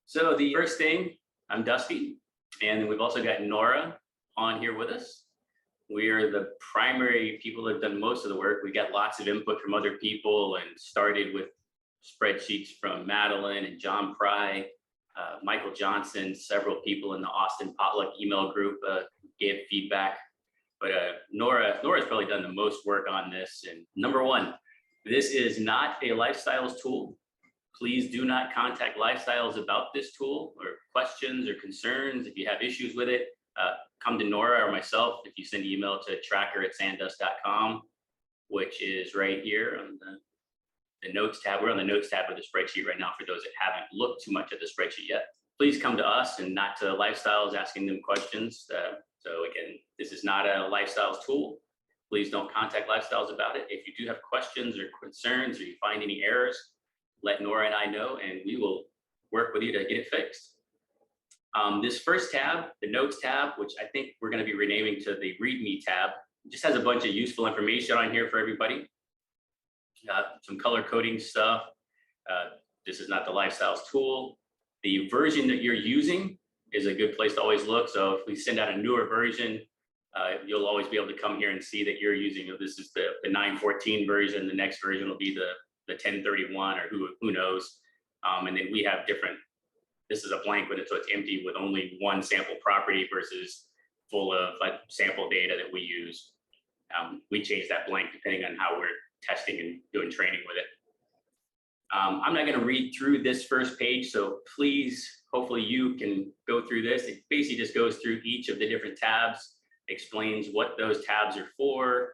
So the first thing, I'm Dusty, and we've also got Nora on here with us. We are the primary people that have done most of the work. We got lots of input from other people and started with spreadsheets from Madeline and John Pry, Michael Johnson, several people in the Austin Potluck email group gave feedback. But Nora's probably done the most work on this. And number one, this is not a lifestyles tool. Please do not contact Lifestyles about this tool or questions or concerns. If you have issues with it, come to Nora or myself. If you send an email to tracker@sandust.com, which is right here on the notes tab. We're on the notes tab of the spreadsheet right now for those that haven't looked too much at the spreadsheet yet. Please come to us and not to Lifestyles asking them questions. So again, this is not a Lifestyles tool. Please don't contact Lifestyles about it. If you do have questions or concerns or you find any errors, let Nora and I know, and we will work with you to get it fixed. This first tab, the Notes tab, which I think we're going to be renaming to the README tab, just has a bunch of useful information on here for everybody. Some color coding stuff. This is not the Lifestyles tool. The version that you're using is a good place to always look. So if we send out a newer version, you'll always be able to come here and see that you're using, this is the 9.14 version. The next version will be the 1031 or who knows. And then we have different, this is a blank one, so it's empty with only one sample property versus full of sample data that we use. We change that blank depending on how we're testing and doing training with it. I'm not going to read through this first page, so please, hopefully you can go through this. It basically just goes through each of the different tabs, explains what those tabs are for.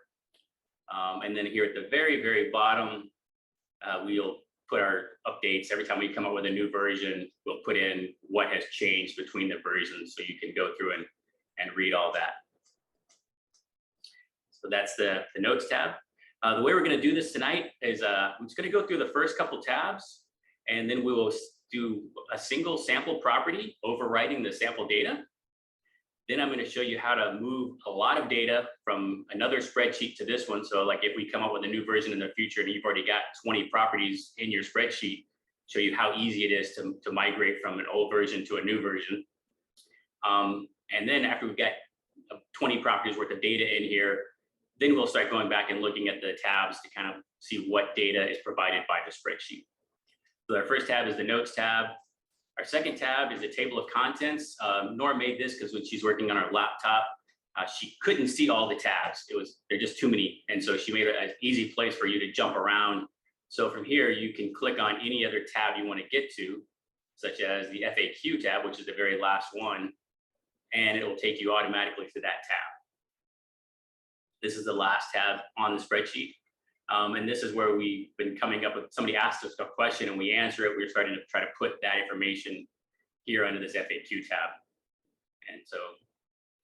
And then here at the very, very bottom, we'll put our updates. Every time we come up with a new version, we'll put in what has changed between the versions so you can go through and read all that. So that's the Notes tab. The way we're going to do this tonight is I'm just going to go through the first couple tabs, and then we will do a single sample property overwriting the sample data. Then I'm going to show you how to move a lot of data from another spreadsheet to this one. So like if we come up with a new version in the future and you've already got 20 properties in your spreadsheet, show you how easy it is to migrate from an old version to a new version. And then after we've got 20 properties worth of data in here, then we'll start going back and looking at the tabs to kind of see what data is provided by the spreadsheet. So our first tab is the Notes tab. Our second tab is a table of contents. Nora made this because when she's working on her laptop, she couldn't see all the tabs. They're just too many. And so she made an easy place for you to jump around. So from here, you can click on any other tab you want to get to, such as the FAQ tab, which is the very last one, and it will take you automatically to that tab. This is the last tab on the spreadsheet. And this is where we've been coming up with, somebody asked us a question and we answer it. We're starting to try to put that information here under this FAQ tab. And so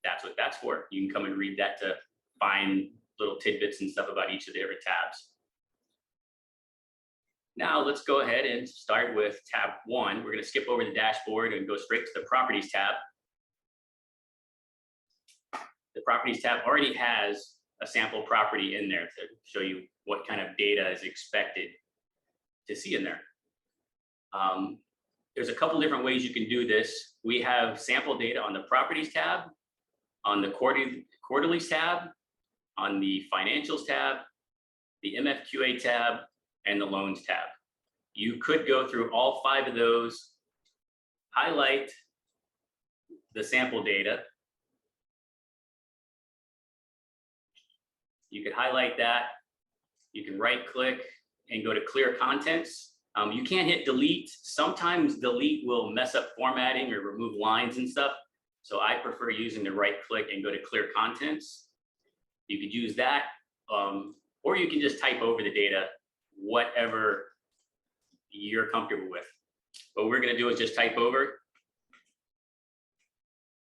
that's what that's for. You can come and read that to find little tidbits and stuff about each of the different tabs. Now let's go ahead and start with tab 1. We're going to skip over the dashboard and go straight to the Properties tab. The Properties tab already has a sample property in there to show you what kind of data is expected to see in there. There's a couple different ways you can do this. We have sample data on the Properties tab, on the Quarterlies tab, on the Financials tab, the MFQA tab, and the Loans tab. You could go through all 5 of those, highlight the sample data. You could highlight that. You can right click and go to clear contents. You can't hit delete. Sometimes delete will mess up formatting or remove lines and stuff. So I prefer using the right click and go to clear contents. You could use that, or you can just type over the data, whatever you're comfortable with. What we're going to do is just type over.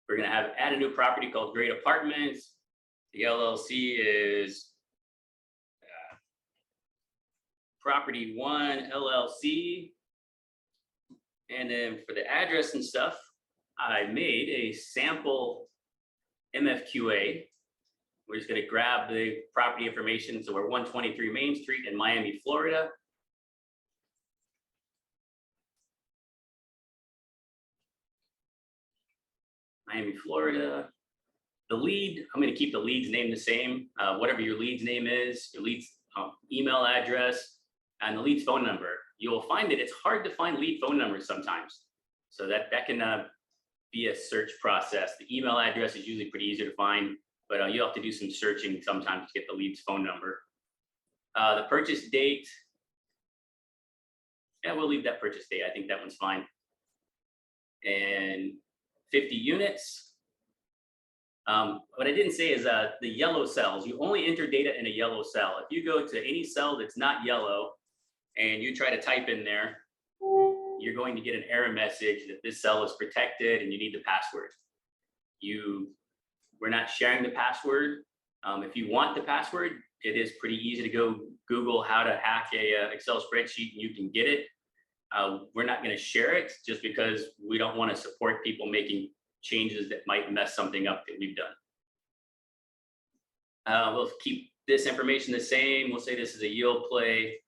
We're going to add a new property called Great Apartments. The LLC is Property 1 LLC. And then for the address and stuff, I made a sample MFQA. We're just going to grab the property information. So we're 123 Main Street in Miami, Florida. Miami, Florida. The lead, I'm going to keep the lead's name the same. Whatever your lead's name is, your lead's email address, and the lead's phone number. You'll find that it's hard to find lead phone numbers sometimes. So that can be a search process. The email address is usually pretty easy to find, but you'll have to do some searching sometimes to get the lead's phone number. The purchase date, yeah, we'll leave that purchase date. I think that one's fine. And 50 units. What I didn't say is the yellow cells. You only enter data in a yellow cell. If you go to any cell that's not yellow and you try to type in there, you're going to get an error message that this cell is protected and you need the password. We're not sharing the password. If you want the password, it is pretty easy to go Google how to hack a Excel spreadsheet and you can get it. We're not going to share it just because we don't want to support people making changes that might mess something up that we've done. We'll keep this information the same. We'll say this is a yield play.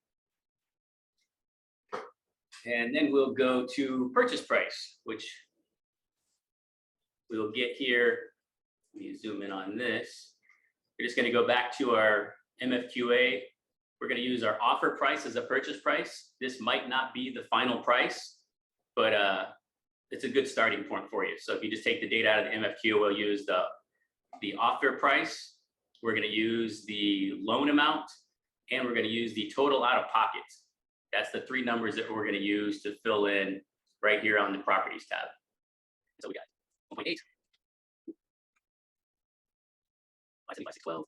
And then we'll go to purchase price, which we'll get here. Let me zoom in on this. We're just going to go back to our MFQA. We're going to use our offer price as a purchase price. This might not be the final price, but it's a good starting point for you. So if you just take the data out of the MFQ, we'll use the offer price. We're going to use the loan amount, and we're going to use the total out of pocket. That's the three numbers that we're going to use to fill in right here on the properties tab. So we got 1.8, 575, 612,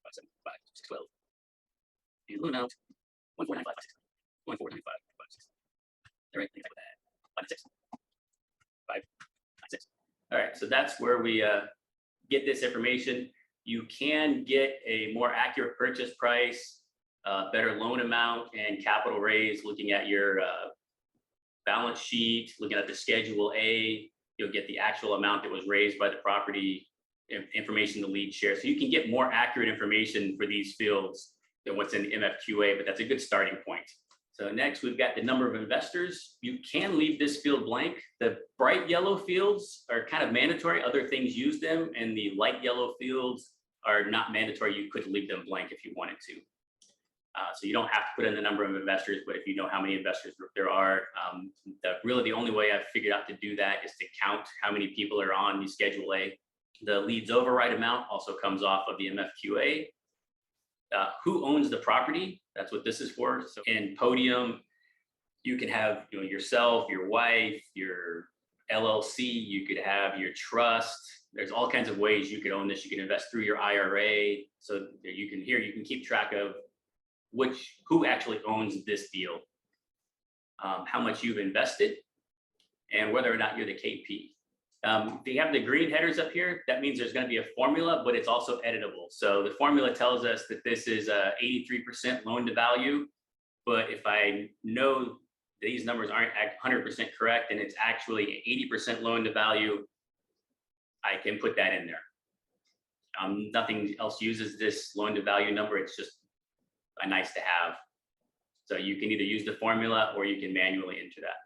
575, 612, and loan amount 149,556, 149,556. All right, think with that. 596, 596. All right, so that's where we get this information. You can get a more accurate purchase price, better loan amount, and capital raise looking at your balance sheet, looking at the Schedule A. You'll get the actual amount that was raised by the property, information the lead share. So you can get more accurate information for these fields than what's in the MFQA, but that's a good starting point. So next, we've got the number of investors. You can leave this field blank. The bright yellow fields are kind of mandatory. Other things use them, and the light yellow fields are not mandatory. You could leave them blank if you wanted to. So you don't have to put in the number of investors, but if you know how many investors there are, really the only way I've figured out to do that is to count how many people are on the Schedule A. The leads override amount also comes off of the MFQA. Who owns the property? That's what this is for. So in Podium, you can have yourself, your wife, your LLC, you could have your trust. There's all kinds of ways you could own this. You can invest through your IRA. So you can keep track of who actually owns this deal, how much you've invested, and whether or not you're the KP. If you have the green headers up here, that means there's going to be a formula, but it's also editable. So the formula tells us that this is a 83% loan to value. But if I know these numbers aren't 100% correct and it's actually 80% loan to value, I can put that in there. Nothing else uses this loan to value number. It's just a nice to have. So you can either use the formula or you can manually enter that.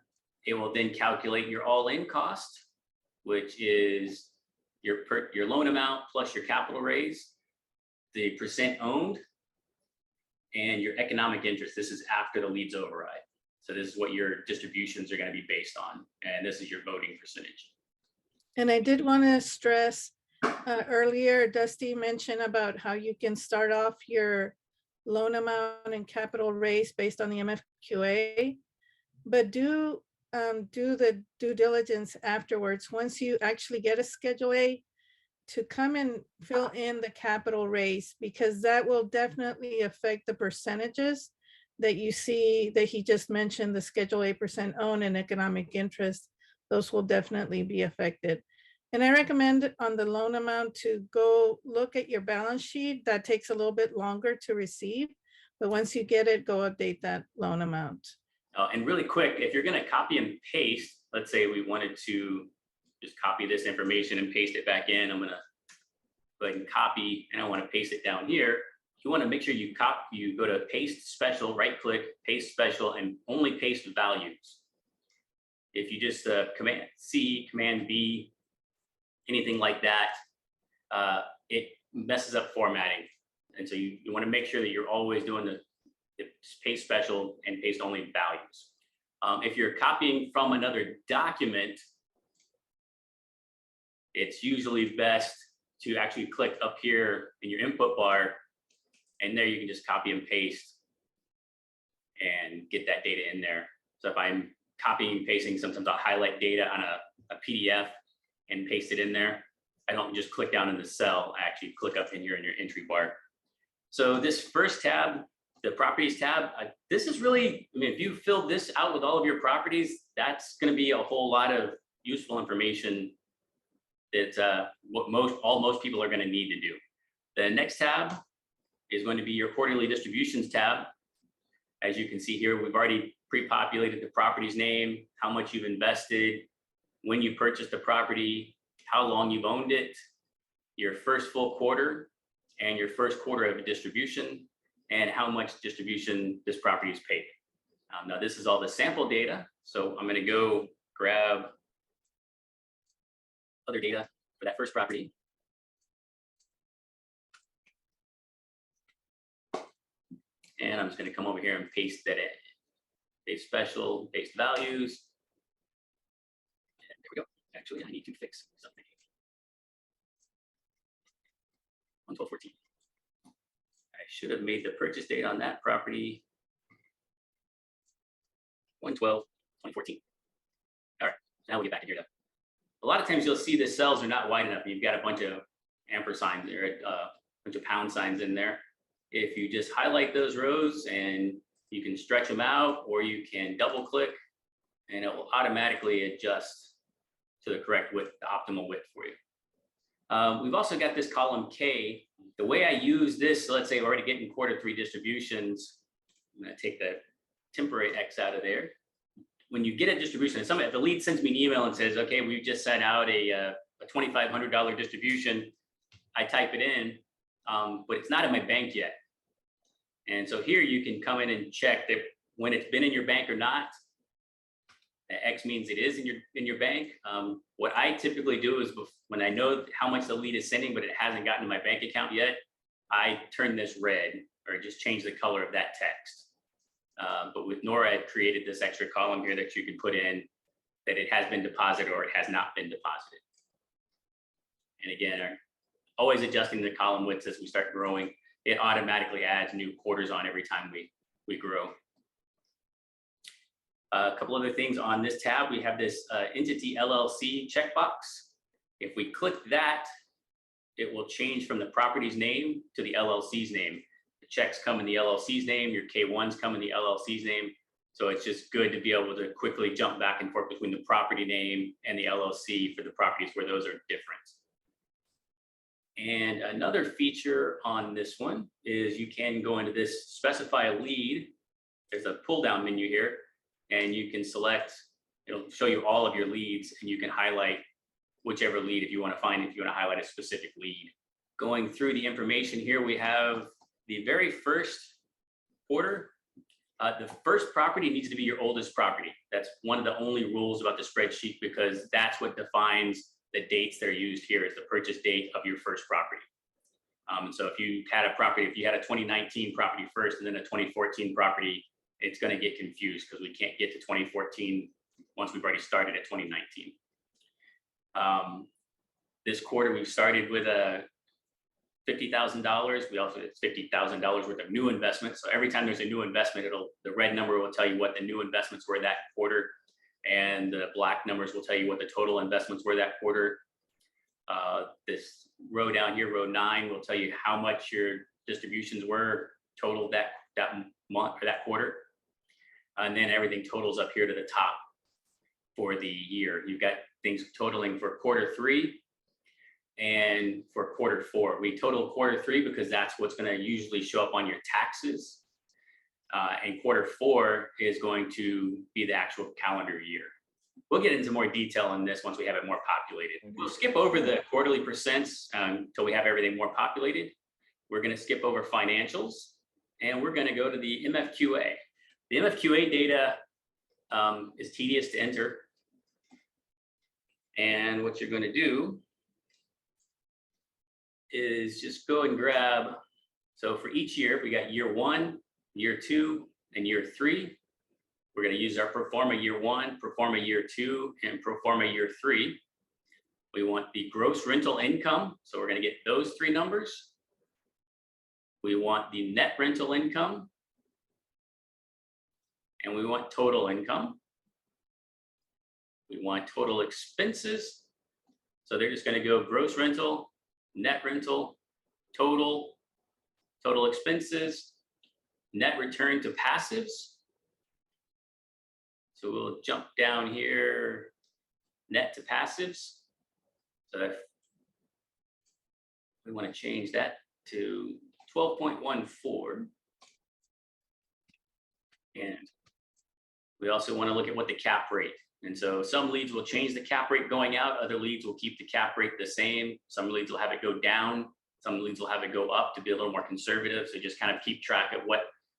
It will then calculate your all-in cost, which is your loan amount plus your capital raise, the percent owned, and your economic interest. This is after the leads override. So this is what your distributions are going to be based on, and this is your voting percentage. And I did want to stress earlier, Dusty mentioned about how you can start off your loan amount and capital raise based on the MFQA, but do the due diligence afterwards. Once you actually get a Schedule A, to come and fill in the capital raise, because that will definitely affect the percentages that you see that he just mentioned, the Schedule A percent owned and economic interest. Those will definitely be affected. And I recommend on the loan amount to go look at your balance sheet. That takes a little bit longer to receive, but once you get it, go update that loan amount. And really quick, if you're going to copy and paste, let's say we wanted to just copy this information and paste it back in. I'm going to go ahead and copy, and I want to paste it down here. You want to make sure you go to paste special, right click, paste special, and only paste values. If you just Command C, Command V, anything like that, it messes up formatting. And so you want to make sure that you're always doing the paste special and paste only values. If you're copying from another document, it's usually best to actually click up here in your input bar, and there you can just copy and paste and get that data in there. So if I'm copying and pasting, sometimes I'll highlight data on a PDF and paste it in there. I don't just click down in the cell, I actually click up in here in your entry bar. So this first tab, the properties tab, this is really, I mean, if you fill this out with all of your properties, that's going to be a whole lot of useful information that what most people are going to need to do. The next tab is going to be your quarterly distributions tab. As you can see here, we've already pre-populated the property's name, how much you've invested, when you purchased the property, how long you've owned it, your first full quarter, and your first quarter of a distribution, and how much distribution this property is paid. Now this is all the sample data, so I'm going to go grab other data for that first property. And I'm just going to come over here and paste that in. Paste special, paste values. And there we go. Actually, I need to fix something. 1/12/14. I should have made the purchase date on that property 1/12/2014. All right, now we get back to here. A lot of times you'll see the cells are not wide enough. You've got a bunch of ampersigns there, a bunch of pound signs in there. If you just highlight those rows and you can stretch them out, or you can double click and it will automatically adjust to the correct width, the optimal width for you. We've also got this column K. The way I use this, so let's say we're already getting quarter 3 distributions. I'm going to take the temporary X out of there. When you get a distribution, if the lead sends me an email and says, okay, we've just sent out a $2,500 distribution, I type it in, but it's not in my bank yet. And so here you can come in and check that when it's been in your bank or not. X means it is in your bank. What I typically do is when I know how much the lead is sending, but it hasn't gotten to my bank account yet, I turn this red or just change the color of that text. But with Nora, I've created this extra column here that you can put in that it has been deposited or it has not been deposited. And again, always adjusting the column widths as we start growing. It automatically adds new quarters on every time we grow. A couple other things on this tab, we have this entity LLC checkbox. If we click that, it will change from the property's name to the LLC's name. The checks come in the LLC's name, your K1s come in the LLC's name. So it's just good to be able to quickly jump back and forth between the property name and the LLC for the properties where those are different. And another feature on this one is you can go into this specify a lead. There's a pull down menu here, and you can select, it'll show you all of your leads, and you can highlight whichever lead if you want to highlight a specific lead. Going through the information here, we have the very first quarter. The first property needs to be your oldest property. That's one of the only rules about the spreadsheet, because that's what defines the dates that are used here is the purchase date of your first property. So if you had a property, if you had a 2019 property first and then a 2014 property, it's going to get confused because we can't get to 2014 once we've already started at 2019. This quarter, we've started with a $50,000. We also it's $50,000 worth of new investments. So every time there's a new investment, the red number will tell you what the new investments were that quarter, and the black numbers will tell you what the total investments were that quarter. This row down here, row 9, will tell you how much your distributions were total that month or that quarter, and then everything totals up here to the top for the year. You've got things totaling for quarter 3 and for quarter 4. We total quarter 3 because that's what's going to usually show up on your taxes. And quarter 4 is going to be the actual calendar year. We'll get into more detail on this once we have it more populated. We'll skip over the quarterly percents until we have everything more populated. We're going to skip over financials, and we're going to go to the MFQA. The MFQA data is tedious to enter. And what you're going to do is just go and grab, so for each year, we got year 1, year 2, and year 3. We're going to use our pro forma year 1, pro forma year 2, and pro forma year 3. We want the gross rental income, so we're going to get those 3 numbers. We want the net rental income, and we want total income. We want total expenses, so they're just going to go gross rental, net rental, total expenses, net return to passives. So we'll jump down here, net to passives. So if we want to change that to 12.14. And we also want to look at what the cap rate. And so some leads will change the cap rate going out. Other leads will keep the cap rate the same. Some leads will have it go down. Some leads will have it go up to be a little more conservative. So just kind of keep track of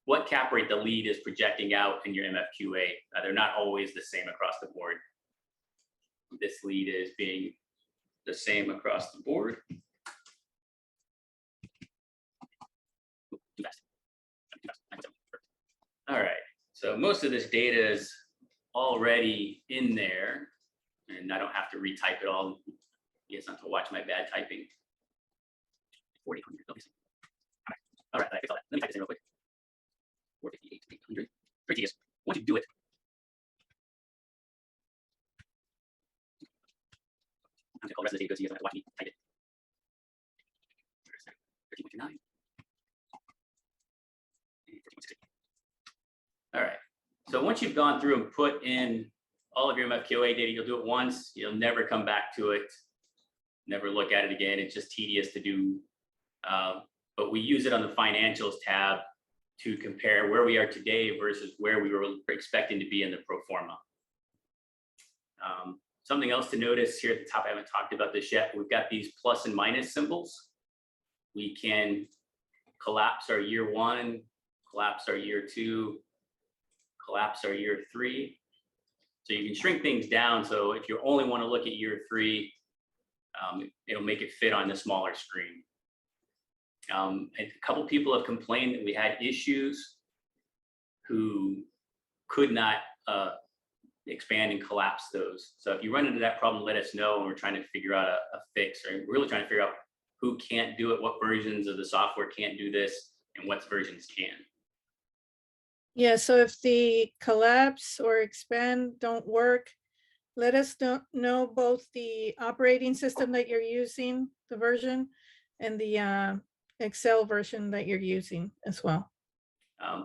what cap rate the lead is projecting out in your MFQA. They're not always the same across the board. This lead is being the same across the board. All right, so most of this data is already in there, and I don't have to retype it all. You guys don't have to watch my bad typing. 4,800. All right, I fixed all that. Let me type this in real quick. 458, 800. Pretty tedious. Once you do it, I'm gonna call the rest of this data so you guys don't have to watch me type it. 13.29. All right, so once you've gone through and put in all of your MFQA data, you'll do it once, you'll never come back to it, never look at it again. It's just tedious to do. But we use it on the financials tab to compare where we are today versus where we were expecting to be in the pro forma. Something else to notice here at the top, I haven't talked about this yet. We've got these plus and minus symbols. We can collapse our year 1, collapse our year 2, collapse our year 3. So you can shrink things down. So if you only want to look at year 3, it'll make it fit on the smaller screen. A couple people have complained that we had issues who could not expand and collapse those. So if you run into that problem, let us know, and we're trying to figure out a fix, or we're really trying to figure out who can't do it, what versions of the software can't do this, and what versions can. Yeah, so if the collapse or expand don't work, let us know both the operating system that you're using, the version, and the Excel version that you're using as well.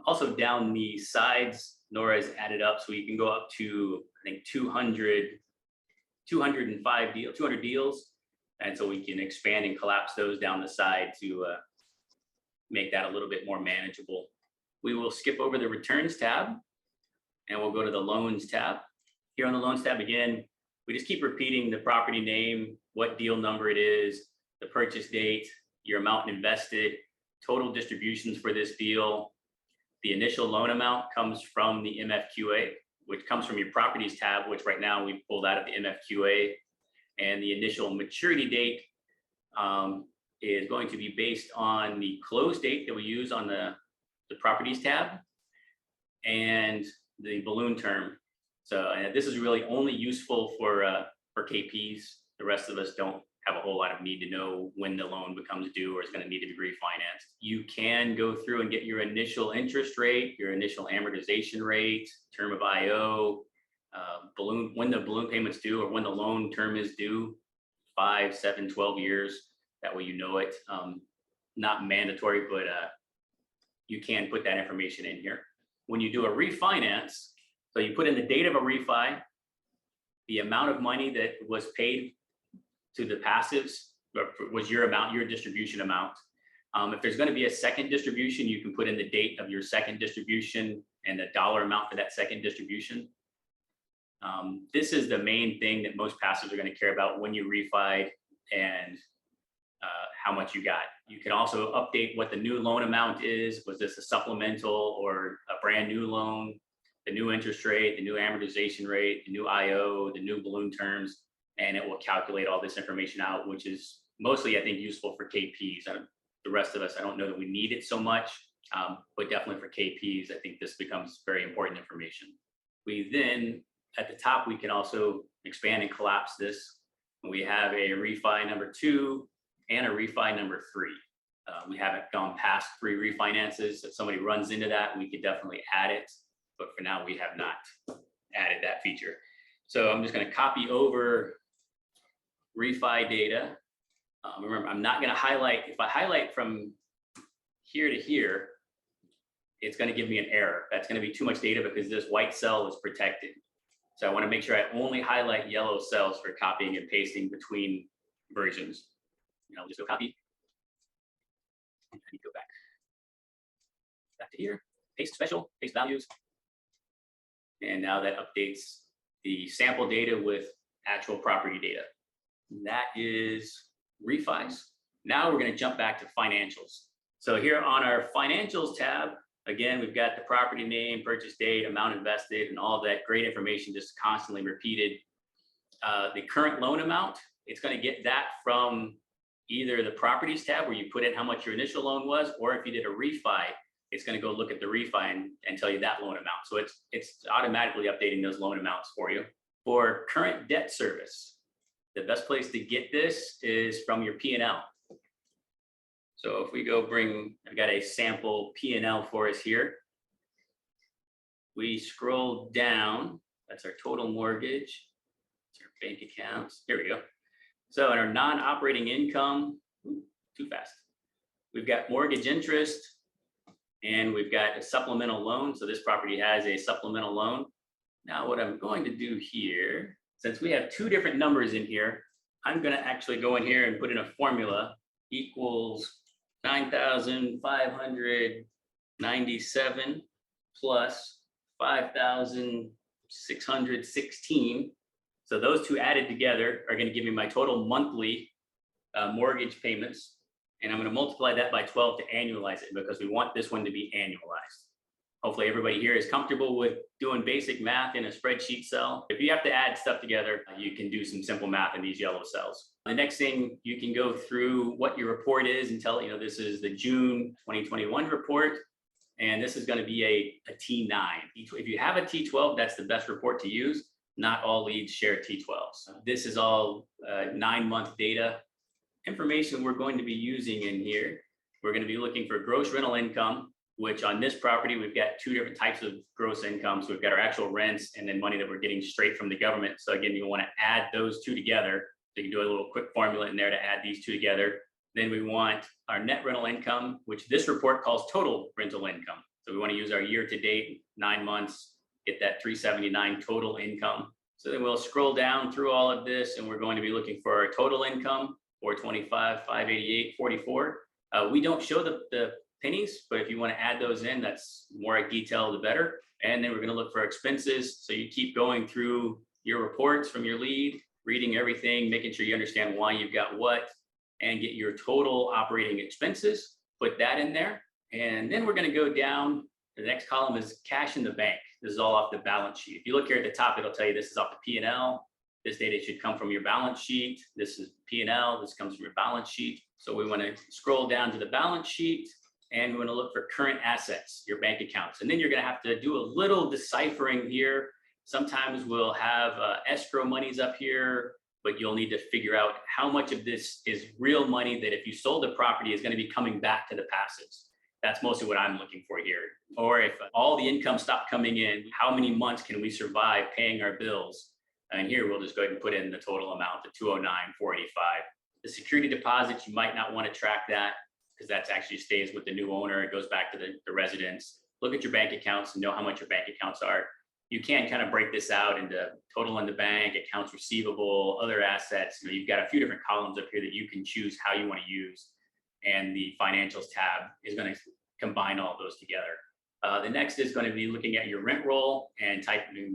Also down the sides, Nora has added up, so you can go up to, I think, 200 deals. And so we can expand and collapse those down the side to make that a little bit more manageable. We will skip over the returns tab and we'll go to the loans tab. Here on the loans tab, again, we just keep repeating the property name, what deal number it is, the purchase date, your amount invested, total distributions for this deal. The initial loan amount comes from the MFQA, which comes from your properties tab, which right now we've pulled out of the MFQA. And the initial maturity date is going to be based on the close date that we use on the properties tab and the balloon term. So this is really only useful for KPs. The rest of us don't have a whole lot of need to know when the loan becomes due or is going to need to be refinanced. You can go through and get your initial interest rate, your initial amortization rate, term of IO, when the balloon payment's due or when the loan term is due, 5, 7, 12 years. That way you know it. Not mandatory, but you can put that information in here. When you do a refinance, so you put in the date of a refi, the amount of money that was paid to the passives was your amount, your distribution amount. If there's going to be a second distribution, you can put in the date of your second distribution and the dollar amount for that second distribution. This is the main thing that most passives are going to care about when you refi and how much you got. You can also update what the new loan amount is. Was this a supplemental or a brand new loan? The new interest rate, the new amortization rate, the new IO, the new balloon terms, and it will calculate all this information out, which is mostly I think useful for KPs. The rest of us, I don't know that we need it so much, but definitely for KPs, I think this becomes very important information. We then, at the top, we can also expand and collapse this. We have a refi number 2 and a refi number 3. We haven't gone past 3 refinances. If somebody runs into that, we could definitely add it. But for now, we have not added that feature. So I'm just going to copy over refi data. Remember, I'm not going to highlight. If I highlight from here to here, it's going to give me an error. That's going to be too much data because this white cell is protected. So I want to make sure I only highlight yellow cells for copying and pasting between versions. And I'll just go copy. And I need to go back to here, paste special, paste values. And now that updates the sample data with actual property data. That is refis. Now we're going to jump back to financials. So here on our financials tab, again, we've got the property name, purchase date, amount invested, and all that great information just constantly repeated. The current loan amount, it's going to get that from either the properties tab where you put in how much your initial loan was, or if you did a refi, it's going to go look at the refi and tell you that loan amount. So it's automatically updating those loan amounts for you. For current debt service, the best place to get this is from your P&L. So if we go I've got a sample P&L for us here. We scroll down, that's our total mortgage, that's our bank accounts, here we go. So in our non-operating income, too fast. We've got mortgage interest and we've got a supplemental loan. So this property has a supplemental loan. Now what I'm going to do here, since we have 2 different numbers in here, I'm going to actually go in here and put in a formula equals 9,597 plus 5,616. So those 2 added together are going to give me my total monthly mortgage payments. And I'm going to multiply that by 12 to annualize it because we want this one to be annualized. Hopefully everybody here is comfortable with doing basic math in a spreadsheet cell. If you have to add stuff together, you can do some simple math in these yellow cells. The next thing, you can go through what your report is and tell, this is the June 2021 report. And this is going to be a T9. If you have a T12, that's the best report to use. Not all leads share T12s. This is all 9-month data. Information we're going to be using in here. We're going to be looking for gross rental income, which on this property, we've got 2 different types of gross income. So we've got our actual rents and then money that we're getting straight from the government. So again, you want to add those 2 together. So you can do a little quick formula in there to add these 2 together. Then we want our net rental income, which this report calls total rental income. So we want to use our year to date, 9 months, get that 379 total income. So then we'll scroll down through all of this and we're going to be looking for our total income, 425, 588, 44. We don't show the pennies, but if you want to add those in, that's more detail, the better. And then we're going to look for expenses. So you keep going through your reports from your lead, reading everything, making sure you understand why you've got what, and get your total operating expenses, put that in there. And then we're going to go down. The next column is cash in the bank. This is all off the balance sheet. If you look here at the top, it'll tell you this is off the P&L. This data should come from your balance sheet. This is P&L. This comes from your balance sheet. So we want to scroll down to the balance sheet and we want to look for current assets, your bank accounts. And then you're going to have to do a little deciphering here. Sometimes we'll have escrow monies up here, but you'll need to figure out how much of this is real money that if you sold the property is going to be coming back to the passives. That's mostly what I'm looking for here. Or if all the income stopped coming in, how many months can we survive paying our bills? And here we'll just go ahead and put in the total amount, the 209,485. The security deposits, you might not want to track that because that actually stays with the new owner. It goes back to the residents. Look at your bank accounts and know how much your bank accounts are. You can kind of break this out into total in the bank, accounts receivable, other assets. You've got a few different columns up here that you can choose how you want to use. And the financials tab is going to combine all those together. The next is going to be looking at your rent roll and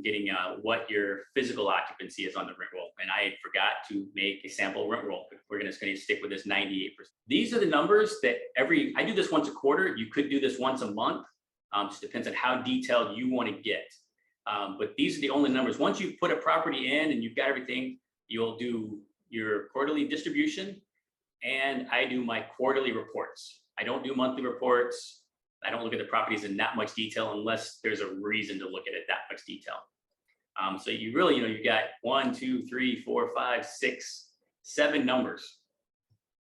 getting what your physical occupancy is on the rent roll. And I forgot to make a sample rent roll. We're going to stick with this 98%. These are the numbers that I do this once a quarter. You could do this once a month. Just depends on how detailed you want to get. But these are the only numbers. Once you've put a property in and you've got everything, you'll do your quarterly distribution. and I do my quarterly reports. I don't do monthly reports. I don't look at the properties in that much detail unless there's a reason to look at it that much detail. So you really, you got 1, 2, 3, 4, 5, 6, 7 numbers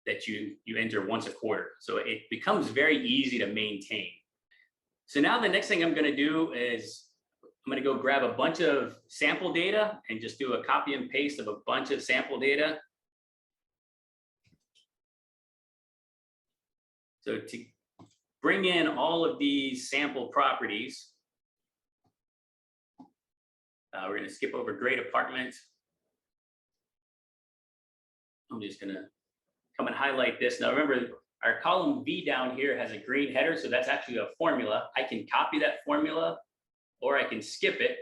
that you enter once a quarter. So it becomes very easy to maintain. So now the next thing I'm going to do is I'm going to go grab a bunch of sample data and just do a copy and paste of a bunch of sample data. So to bring in all of these sample properties, we're going to skip over great apartment. I'm just going to come and highlight this. Now remember, our column V down here has a green header, so that's actually a formula. I can copy that formula, or I can skip it,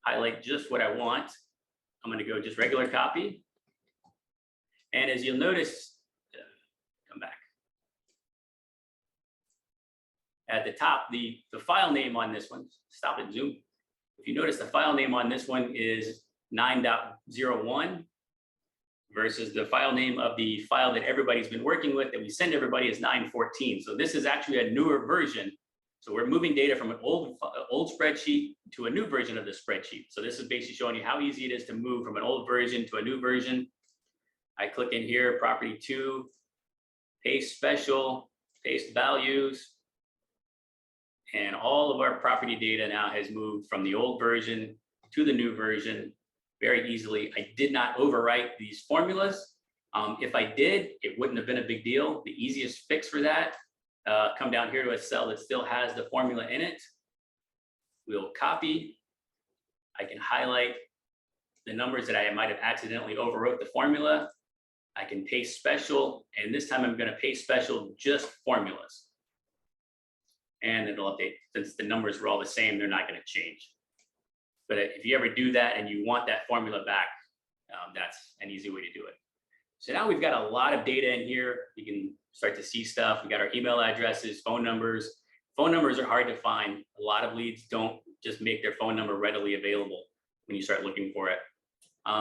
highlight just what I want. I'm going to go just regular copy. And as you'll notice, come back. At the top, the file name on this one, stop and zoom. If you notice, the file name on this one is 9.01 versus the file name of the file that everybody's been working with that we send everybody is 9.14. So this is actually a newer version. So we're moving data from an old spreadsheet to a new version of the spreadsheet. So this is basically showing you how easy it is to move from an old version to a new version. I click in here, property 2, paste special, paste values. And all of our property data now has moved from the old version to the new version very easily. I did not overwrite these formulas. If I did, it wouldn't have been a big deal. The easiest fix for that, come down here to a cell that still has the formula in it. We'll copy. I can highlight the numbers that I might have accidentally overwrote the formula. I can paste special, and this time I'm going to paste special just formulas. And it'll update. Since the numbers were all the same, they're not going to change. But if you ever do that and you want that formula back, that's an easy way to do it. So now we've got a lot of data in here. You can start to see stuff. We got our email addresses, phone numbers. Phone numbers are hard to find. A lot of leads don't just make their phone number readily available when you start looking for it.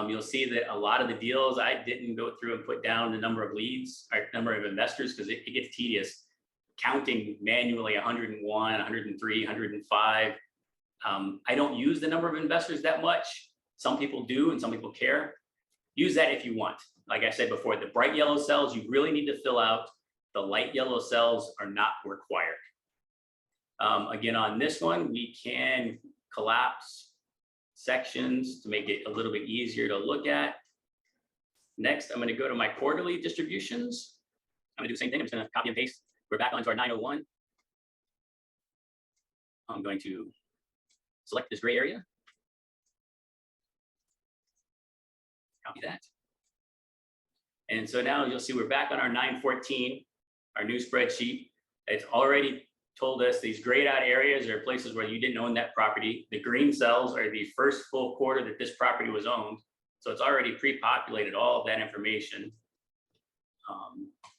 You'll see that a lot of the deals, I didn't go through and put down the number of leads or number of investors because it gets tedious. Counting manually 101, 103, 105. I don't use the number of investors that much. Some people do and some people care. Use that if you want. Like I said before, the bright yellow cells you really need to fill out. The light yellow cells are not required. Again, on this one, we can collapse sections to make it a little bit easier to look at. Next, I'm going to go to my quarterly distributions. I'm going to do the same thing. I'm just going to copy and paste. We're back onto our 901. I'm going to select this gray area. Copy that. And so now you'll see we're back on our 914, our new spreadsheet. It's already told us these grayed out areas are places where you didn't own that property. The green cells are the first full quarter that this property was owned. So it's already pre-populated all of that information.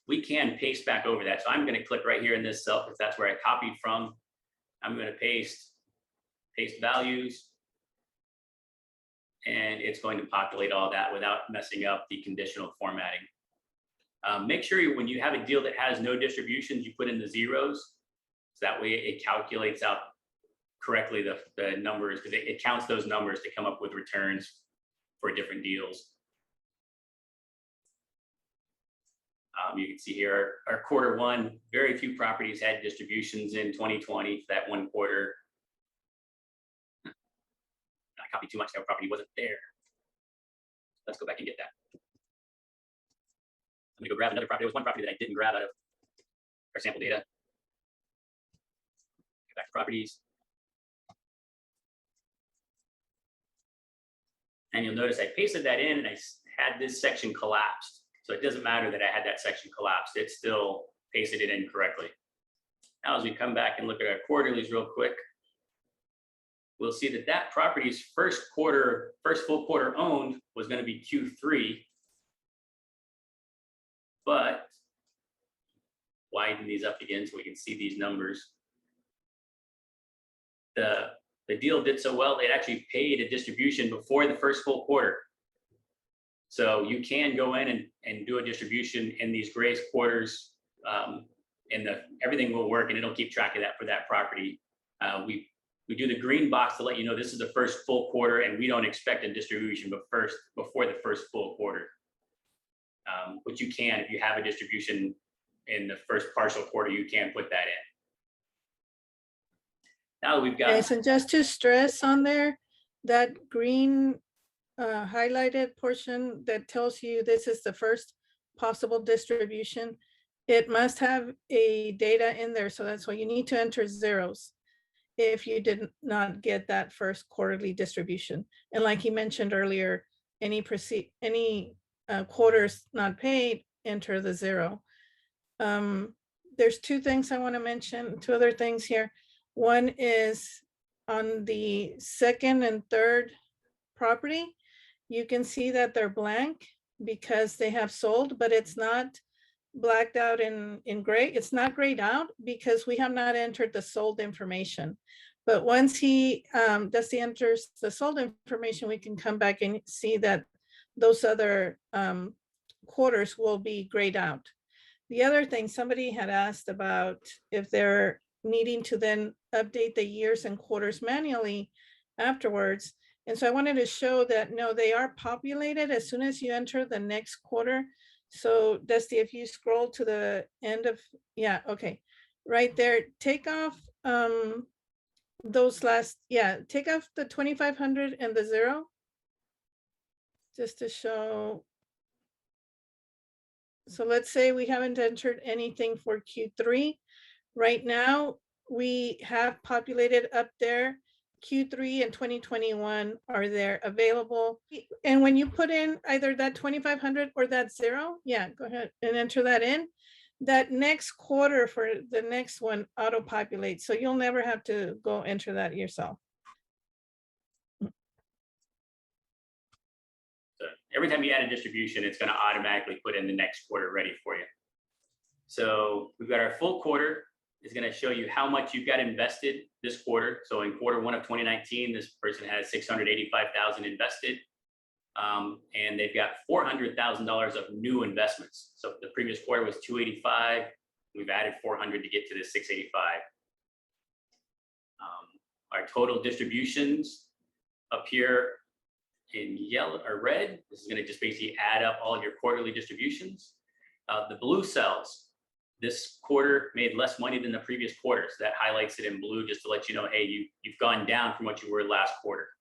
We can paste back over that. So I'm going to click right here in this cell because that's where I copied from. I'm going to paste values. And it's going to populate all that without messing up the conditional formatting. Make sure when you have a deal that has no distributions, you put in the zeros. So that way it calculates out correctly the numbers because it counts those numbers to come up with returns for different deals. You can see here our quarter one, very few properties had distributions in 2020, that one quarter. I copied too much, that property wasn't there. Let's go back and get that. I'm gonna go grab another property. There was one property that I didn't grab out of our sample data. Go back to properties. And you'll notice I pasted that in and I had this section collapsed. So it doesn't matter that I had that section collapsed, it still pasted it in correctly. Now, as we come back and look at our quarterlies real quick, we'll see that that property's first full quarter owned was going to be Q3. But widen these up again so we can see these numbers. The deal did so well, it actually paid a distribution before the first full quarter. So you can go in and do a distribution in these gray quarters, and everything will work, and it'll keep track of that for that property. We do the green box to let you know this is the first full quarter, and we don't expect a distribution before the first full quarter. But you can, if you have a distribution in the first partial quarter, you can put that in. Now that we've got. Okay, so just to stress on there, that green highlighted portion that tells you this is the first possible distribution, it must have a data in there. So that's why you need to enter zeros if you did not get that first quarterly distribution. And like he mentioned earlier, any quarters not paid, enter the 0. There's two things I want to mention, two other things here. One is on the second and third property, you can see that they're blank because they have sold, but it's not blacked out in gray. It's not grayed out because we have not entered the sold information. But once Dusty enters the sold information, we can come back and see that those other quarters will be grayed out. The other thing, somebody had asked about if they're needing to then update the years and quarters manually afterwards. And so I wanted to show that, no, they are populated as soon as you enter the next quarter. So Dusty, if you scroll to the end of, yeah, okay, right there, take off those last, yeah, take off the 2,500 and the 0, just to show. So let's say we haven't entered anything for Q3. Right now, we have populated up there. Q3 and 2021 are there available. And when you put in either that 2,500 or that 0, yeah, go ahead and enter that in. That next quarter for the next one auto-populates. So you'll never have to go enter that yourself. So every time you add a distribution, it's going to automatically put in the next quarter ready for you. So we've got our full quarter is going to show you how much you've got invested this quarter. So in quarter 1 of 2019, this person has $685,000 invested, and they've got $400,000 of new investments. So the previous quarter was $285,000. We've added $400,000 to get to the $685,000. Our total distributions up here in yellow or red. This is going to just basically add up all of your quarterly distributions. The blue cells, this quarter made less money than the previous quarter. So that highlights it in blue just to let you know, hey, you've gone down from what you were last quarter.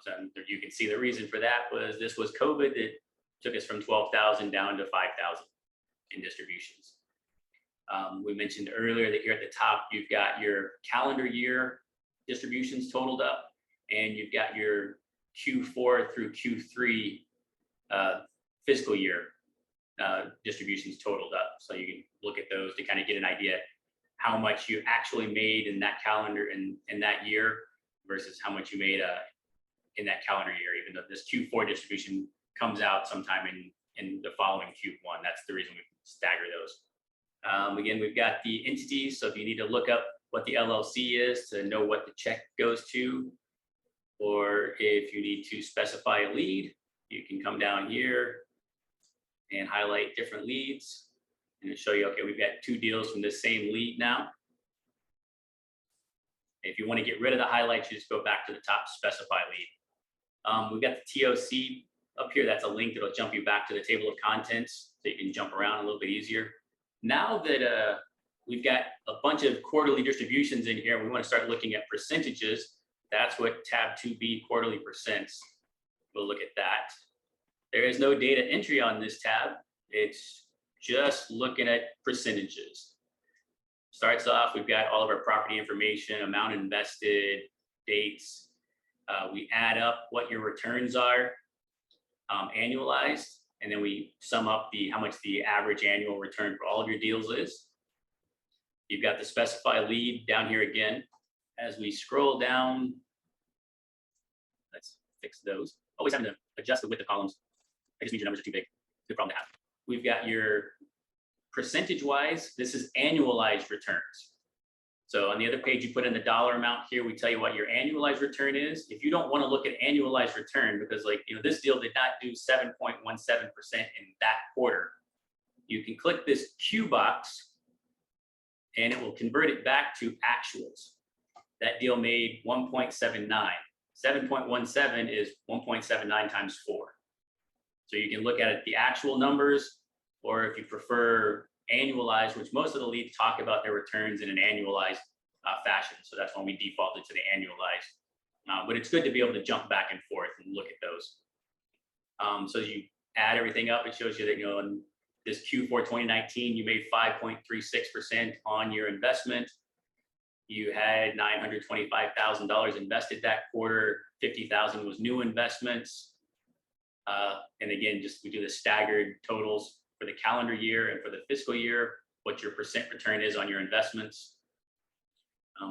So you can see the reason for that was this was COVID. It took us from 12,000 down to 5,000 in distributions. We mentioned earlier that here at the top, you've got your calendar year distributions totaled up, and you've got your Q4 through Q3 fiscal year distributions totaled up. So you can look at those to kind of get an idea how much you actually made in that calendar in that year versus how much you made in that calendar year, even though this Q4 distribution comes out sometime in the following Q1. That's the reason we stagger those. Again, we've got the entities. So if you need to look up what the LLC is to know what the check goes to, or if you need to specify a lead, you can come down here and highlight different leads and it'll show you, okay, we've got 2 deals from the same lead now. If you want to get rid of the highlights, you just go back to the top, specify lead. We've got the TOC up here. That's a link that'll jump you back to the table of contents so you can jump around a little bit easier. Now that we've got a bunch of quarterly distributions in here, we want to start looking at percentages. That's what tab 2B, quarterly percents. We'll look at that. There is no data entry on this tab. It's just looking at percentages. Starts off, we've got all of our property information, amount invested, dates. We add up what your returns are annualized, and then we sum up how much the average annual return for all of your deals is. You've got the specify lead down here again. As we scroll down, let's fix those. Always having to adjust the width of columns. I just mean your numbers are too big. Good problem to have. We've got your percentage-wise, this is annualized returns. So on the other page, you put in the dollar amount. Here we tell you what your annualized return is. If you don't want to look at annualized return, because like, this deal did not do 7.17% in that quarter, you can click this Q box and it will convert it back to actuals. That deal made 1.79. 7.17 is 1.79 times 4. So you can look at it, the actual numbers, or if you prefer annualized, which most of the leads talk about their returns in an annualized fashion. So that's when we defaulted to the annualized. But it's good to be able to jump back and forth and look at those. So you add everything up, it shows you that, in this Q4 2019, you made 5.36% on your investment. You had $925,000 invested that quarter. 50,000 was new investments. And again, we do the staggered totals for the calendar year and for the fiscal year, what your percent return is on your investments.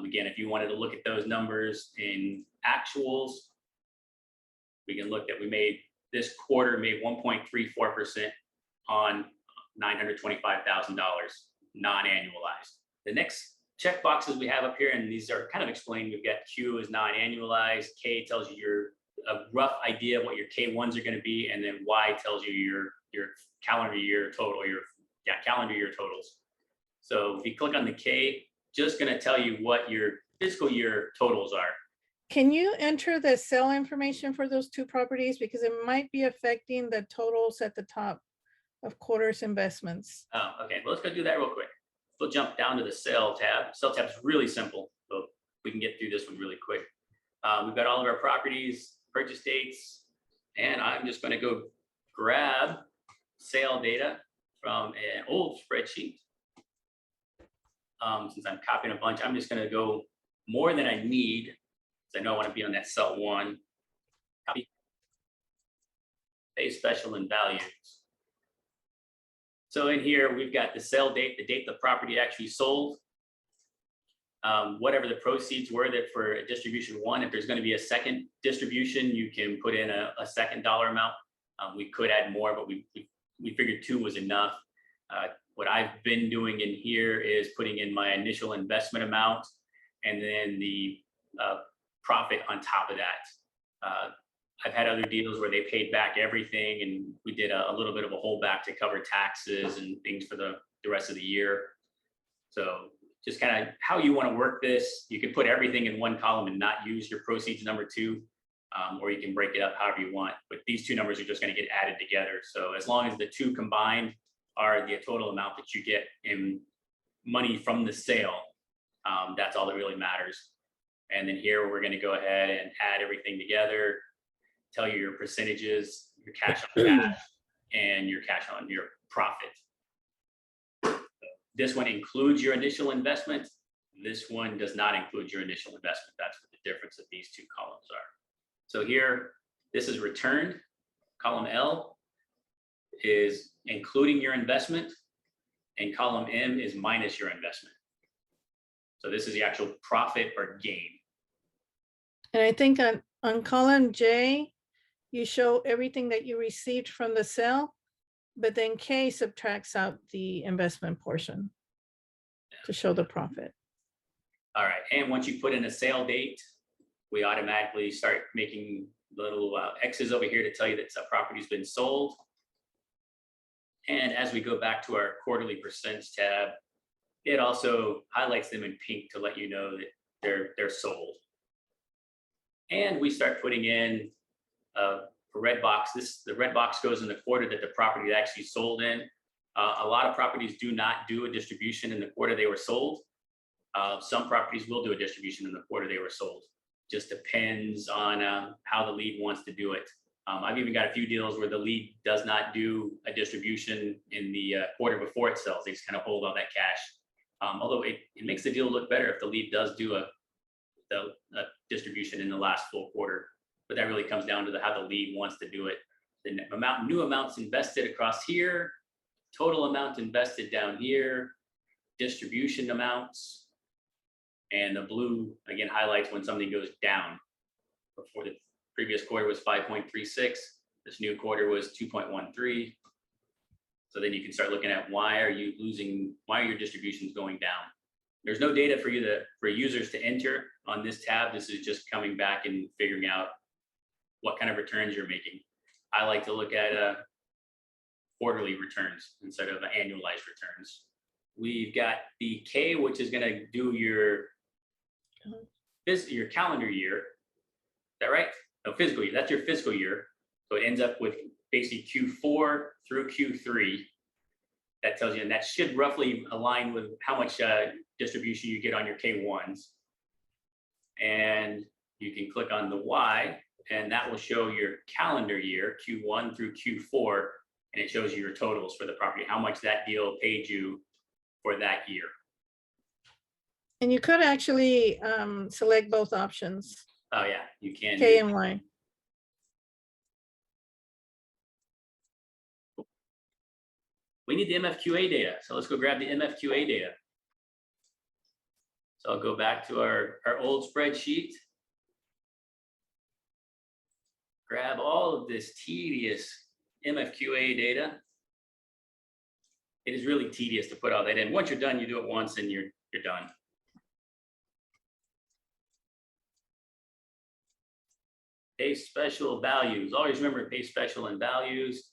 Again, if you wanted to look at those numbers in actuals, we can look that we made this quarter made 1.34% on $925,000 non-annualized. The next check boxes we have up here, and these are kind of explained. We've got Q is non-annualized, K tells you a rough idea of what your K1s are going to be, and then Y tells you your calendar year total, calendar year totals. So if you click on the K, just going to tell you what your fiscal year totals are. Can you enter the sale information for those two properties? Because it might be affecting the totals at the top of quarters investments. Oh, okay. Well, let's go do that real quick. We'll jump down to the sale tab. Sale tab is really simple, so we can get through this one really quick. We've got all of our properties, purchase dates, and I'm just going to go grab sale data from an old spreadsheet. Since I'm copying a bunch, I'm just going to go more than I need, because I know I want to be on that cell 1. Copy, pay special and values. So in here, we've got the sale date, the date the property actually sold, whatever the proceeds were that for distribution 1. If there's going to be a second distribution, you can put in a second dollar amount. We could add more, but we figured 2 was enough. What I've been doing in here is putting in my initial investment amount and then the profit on top of that. I've had other deals where they paid back everything, and we did a little bit of a holdback to cover taxes and things for the rest of the year. So just kind of how you want to work this. You can put everything in one column and not use your proceeds number 2, or you can break it up however you want. But these two numbers are just going to get added together. So as long as the 2 combined are the total amount that you get in money from the sale, that's all that really matters. And then here we're going to go ahead and add everything together, tell you your percentages, your cash on cash, and your cash on your profit. This one includes your initial investment. This one does not include your initial investment. That's what the difference of these 2 columns are. So here, this is returned. Column L is including your investment, and column M is minus your investment. So this is the actual profit or gain. And I think on column J, you show everything that you received from the sale, but then K subtracts out the investment portion to show the profit. All right, and once you put in a sale date, we automatically start making little X's over here to tell you that a property's been sold. And as we go back to our quarterly percents tab, it also highlights them in pink to let you know that they're sold. And we start putting in a red box. The red box goes in the quarter that the property actually sold in. A lot of properties do not do a distribution in the quarter they were sold. Some properties will do a distribution in the quarter they were sold. Just depends on how the lead wants to do it. I've even got a few deals where the lead does not do a distribution in the quarter before it sells. They just kind of hold all that cash. Although it makes the deal look better if the lead does do a distribution in the last full quarter. But that really comes down to how the lead wants to do it. The new amounts invested across here, total amount invested down here, distribution amounts, and the blue again highlights when something goes down. Before the previous quarter was 5.36, this new quarter was 2.13. So then you can start looking at why are your distributions going down? There's no data for for users to enter on this tab. This is just coming back and figuring out what kind of returns you're making. I like to look at quarterly returns instead of annualized returns. We've got the K, which is going to do your calendar year. Is that right? No, fiscal year. That's your fiscal year. So it ends up with basically Q4 through Q3. That tells you, and that should roughly align with how much distribution you get on your K1s. And you can click on the Y, and that will show your calendar year, Q1 through Q4, and it shows you your totals for the property, how much that deal paid you for that year. And you could actually select both options, Oh yeah, you can. K and Y. We need the MFQA data. So let's go grab the MFQA data. So I'll go back to our old spreadsheet. Grab all of this tedious MFQA data. It is really tedious to put all that in. Once you're done, you do it once and you're done. Pay special values. Always remember to pay special and values.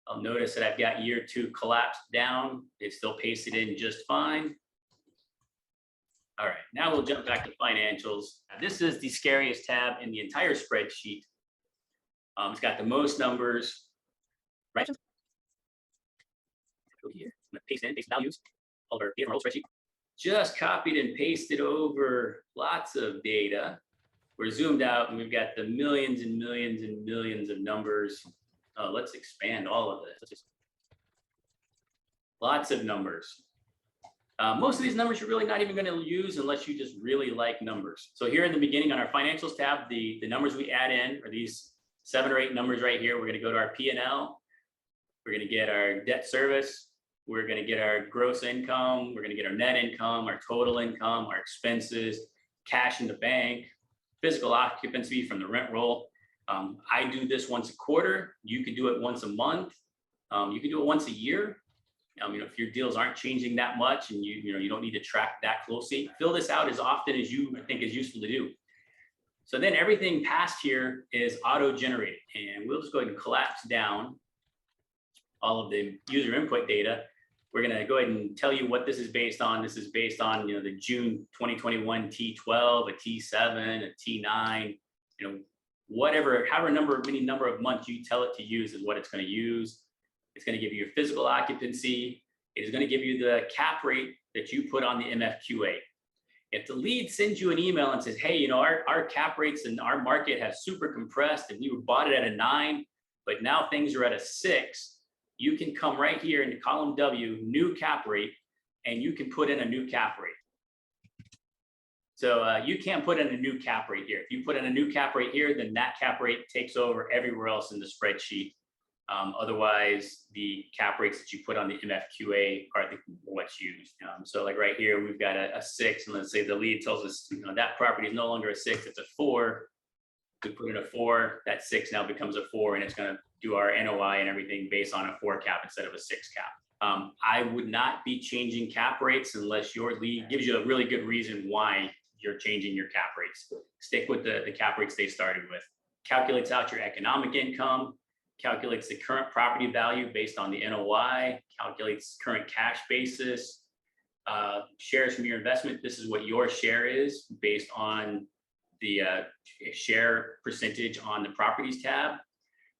I'll notice that I've got year 2 collapsed down. It's still pasted in just fine. All right, now we'll jump back to financials. This is the scariest tab in the entire spreadsheet. It's got the most numbers, right? Go here, I'm gonna paste values, all of our data from our old spreadsheet. Just copied and pasted over lots of data. We're zoomed out and we've got the millions and millions and millions of numbers. Let's expand all of this. Lots of numbers. Most of these numbers you're really not even going to use unless you just really like numbers. So here in the beginning on our financials tab, the numbers we add in are these 7 or 8 numbers right here. We're going to go to our P&L. We're going to get our debt service. We're going to get our gross income. We're going to get our net income, our total income, our expenses, cash in the bank, physical occupancy from the rent roll. I do this once a quarter. You could do it once a month. You could do it once a year. If your deals aren't changing that much and you don't need to track that closely, fill this out as often as you think is useful to do. So then everything past here is auto-generated, and we'll just go ahead and collapse down all of the user input data. We're going to go ahead and tell you what this is based on. This is based on the June 2021 T12, a T7, a T9, whatever, however many number of months you tell it to use is what it's going to use. It's going to give you your physical occupancy. It is going to give you the cap rate that you put on the MFQA. If the lead sends you an email and says, hey, our cap rates in our market have super compressed and you bought it at a 9, but now things are at a 6, you can come right here into column W, new cap rate, and you can put in a new cap rate. So you can't put in a new cap rate here. If you put in a new cap rate here, then that cap rate takes over everywhere else in the spreadsheet. Otherwise, the cap rates that you put on the MFQA are what's used. So like right here, we've got a 6, and let's say the lead tells us that property is no longer a 6, it's a 4. We put in a 4, that 6 now becomes a 4, and it's going to do our NOI and everything based on a 4 cap instead of a 6 cap. I would not be changing cap rates unless your lead gives you a really good reason why you're changing your cap rates. Stick with the cap rates they started with. Calculates out your economic income, calculates the current property value based on the NOI, calculates current cash basis, shares from your investment. This is what your share is based on the share percentage on the properties tab,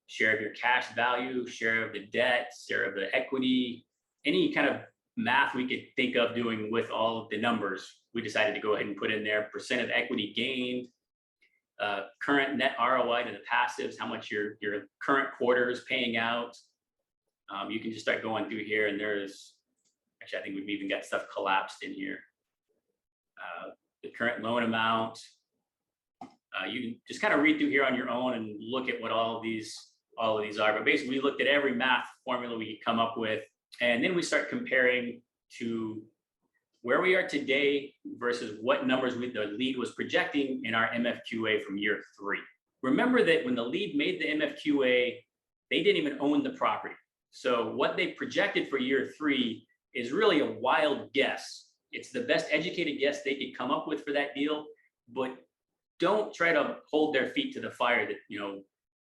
share of your cash value, share of the debt, share of the equity, any kind of math we could think of doing with all of the numbers. We decided to go ahead and put in there percent of equity gained, current net ROI to the passives, how much your current quarter is paying out. You can just start going through here, and there's actually, I think we've even got stuff collapsed in here. The current loan amount. You can just kind of read through here on your own and look at what all of these are. But basically, we looked at every math formula we could come up with, and then we start comparing to where we are today versus what numbers the lead was projecting in our MFQA from year 3. Remember that when the lead made the MFQA, they didn't even own the property. So what they projected for year 3 is really a wild guess. It's the best educated guess they could come up with for that deal, but don't try to hold their feet to the fire that,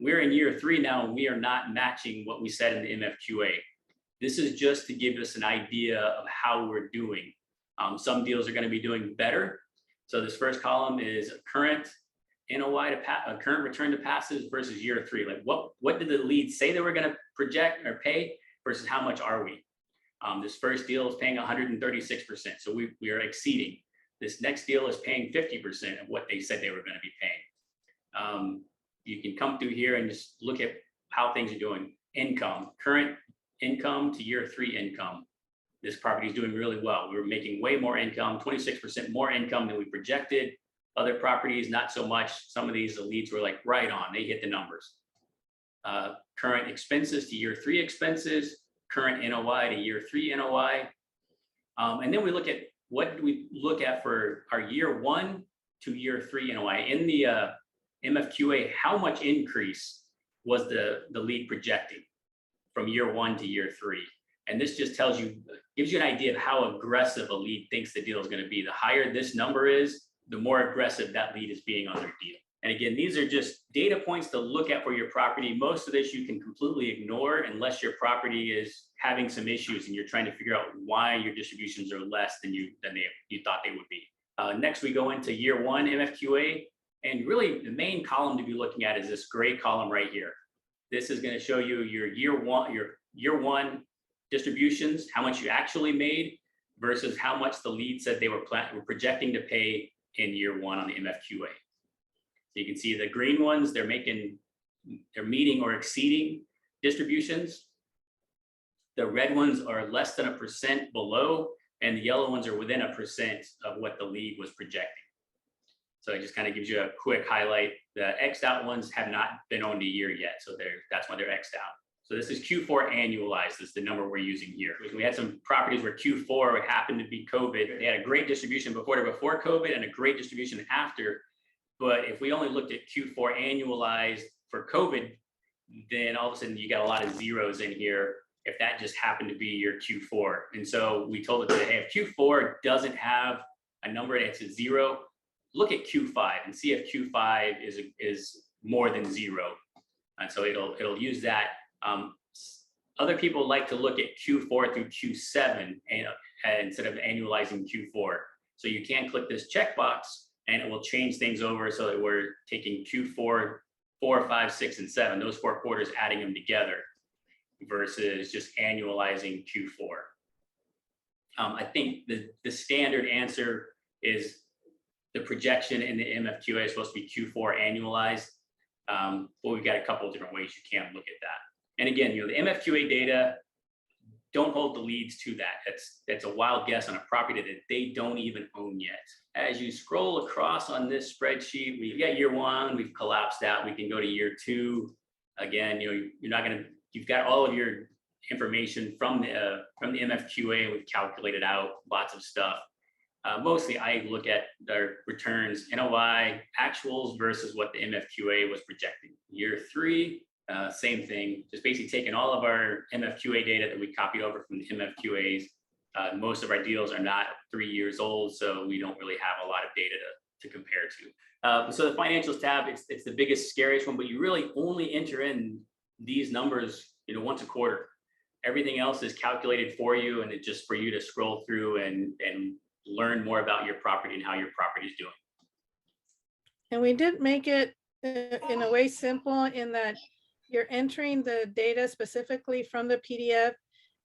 we're in year 3 now and we are not matching what we said in the MFQA. This is just to give us an idea of how we're doing. Some deals are going to be doing better. So this first column is current NOI to current return to passives versus year 3. Like what did the leads say they were going to project or pay versus how much are we? This first deal is paying 136%. So we are exceeding. This next deal is paying 50% of what they said they were going to be paying. You can come through here and just look at how things are doing. Income, current income to year 3 income. This property is doing really well. We were making way more income, 26% more income than we projected. Other properties, not so much. Some of these, the leads were like right on, they hit the numbers. Current expenses to year 3 expenses, current NOI to year 3 NOI. And then we look at what do we look at for our year 1 to year 3 NOI. In the MFQA, how much increase was the lead projecting from year 1 to year 3? And this just gives you an idea of how aggressive a lead thinks the deal is going to be. The higher this number is, the more aggressive that lead is being on their deal. And again, these are just data points to look at for your property. Most of this you can completely ignore unless your property is having some issues and you're trying to figure out why your distributions are less than you thought they would be. Next, we go into year 1 MFQA. And really the main column to be looking at is this gray column right here. This is going to show you your year one distributions, how much you actually made versus how much the lead said they were projecting to pay in year 1 on the MFQA. So you can see the green ones, they're meeting or exceeding distributions. The red ones are less than 1% below, and the yellow ones are within 1% of what the lead was projecting. So it just kind of gives you a quick highlight. The X'd out ones have not been owned a year yet, so that's why they're X'd out. So this is Q4 annualized, is the number we're using here. We had some properties where Q4 happened to be COVID. They had a great distribution before COVID and a great distribution after. But if we only looked at Q4 annualized for COVID, then all of a sudden you got a lot of zeros in here if that just happened to be your Q4. And so we told it that, hey, if Q4 doesn't have a number and it's a 0, look at Q5 and see if Q5 is more than 0. And so it'll use that. Other people like to look at Q4 through Q7 instead of annualizing Q4. So you can click this checkbox and it will change things over so that we're taking Q4, 4, 5, 6, and 7, those 4 quarters, adding them together versus just annualizing Q4. I think the standard answer is the projection in the MFQA is supposed to be Q4 annualized, but we've got a couple of different ways you can look at that. And again, the MFQA data, don't hold the leads to that. That's a wild guess on a property that they don't even own yet. As you scroll across on this spreadsheet, we've got year 1, we've collapsed out. We can go to year 2. Again, you've got all of your information from the MFQA. We've calculated out lots of stuff. Mostly I look at their returns, NOI, actuals versus what the MFQA was projecting. Year 3, same thing, just basically taking all of our MFQA data that we copied over from the MFQAs. Most of our deals are not 3 years old, so we don't really have a lot of data to compare to. So the financials tab, it's the biggest, scariest one, but you really only enter in these numbers, once a quarter. Everything else is calculated for you, and it's just for you to scroll through and learn more about your property and how your property is doing. And we did make it in a way simple in that you're entering the data specifically from the PDF.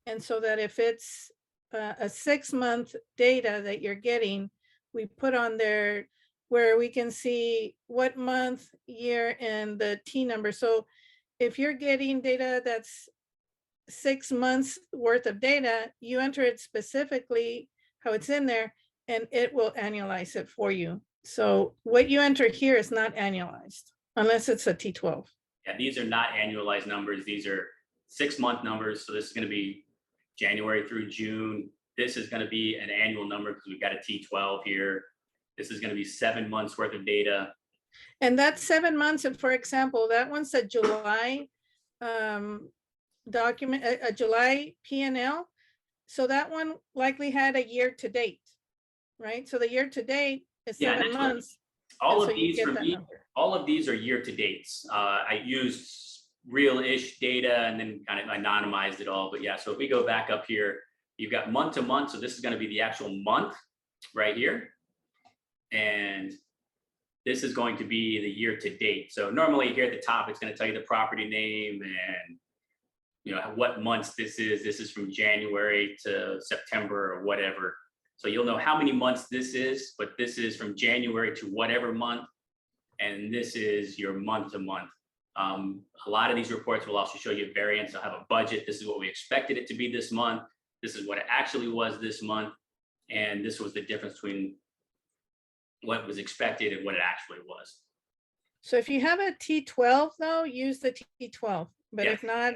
And so that if it's a 6-month data that you're getting, we put on there where we can see what month, year, and the T number. So if you're getting data that's 6 months worth of data, you enter it specifically how it's in there, and it will annualize it for you. So what you enter here is not annualized unless it's a T12. Yeah, these are not annualized numbers. These are 6-month numbers. So this is going to be January through June. This is going to be an annual number because we've got a T12 here. This is going to be 7 months worth of data. And that's 7 months. And for example, that one's a July document, a July P&L. So that one likely had a year to date. right? So the year to date is Yeah, 7 that's right. months. All and of so you these get for that me, number. all of these are year to dates. I used real-ish data and then kind of anonymized it all. But yeah, so if we go back up here, you've got month to month. So this is going to be the actual month right here. And this is going to be the year to date. So normally here at the top, it's going to tell you the property name and what months this is. This is from January to September or whatever. So you'll know how many months this is, but this is from January to whatever month. And this is your month to month. A lot of these reports will also show you variance. They'll have a budget. This is what we expected it to be this month. This is what it actually was this month. And this was the difference between what was expected and what it actually was. So if you have a T12 though, use the T12. But Yeah. if not,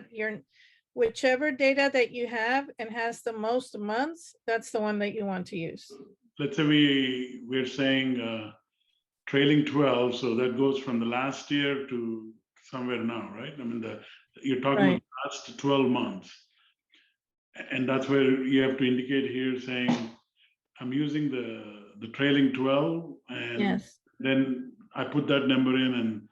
whichever data that you have and has the most months, that's the one that you want to use. Let's say we're saying trailing 12, so that goes from the last year to somewhere now, right? I mean, you're talking Right. about the last 12 months. And that's where you have to indicate here saying, I'm using the trailing 12, and Yes. then I put that number in and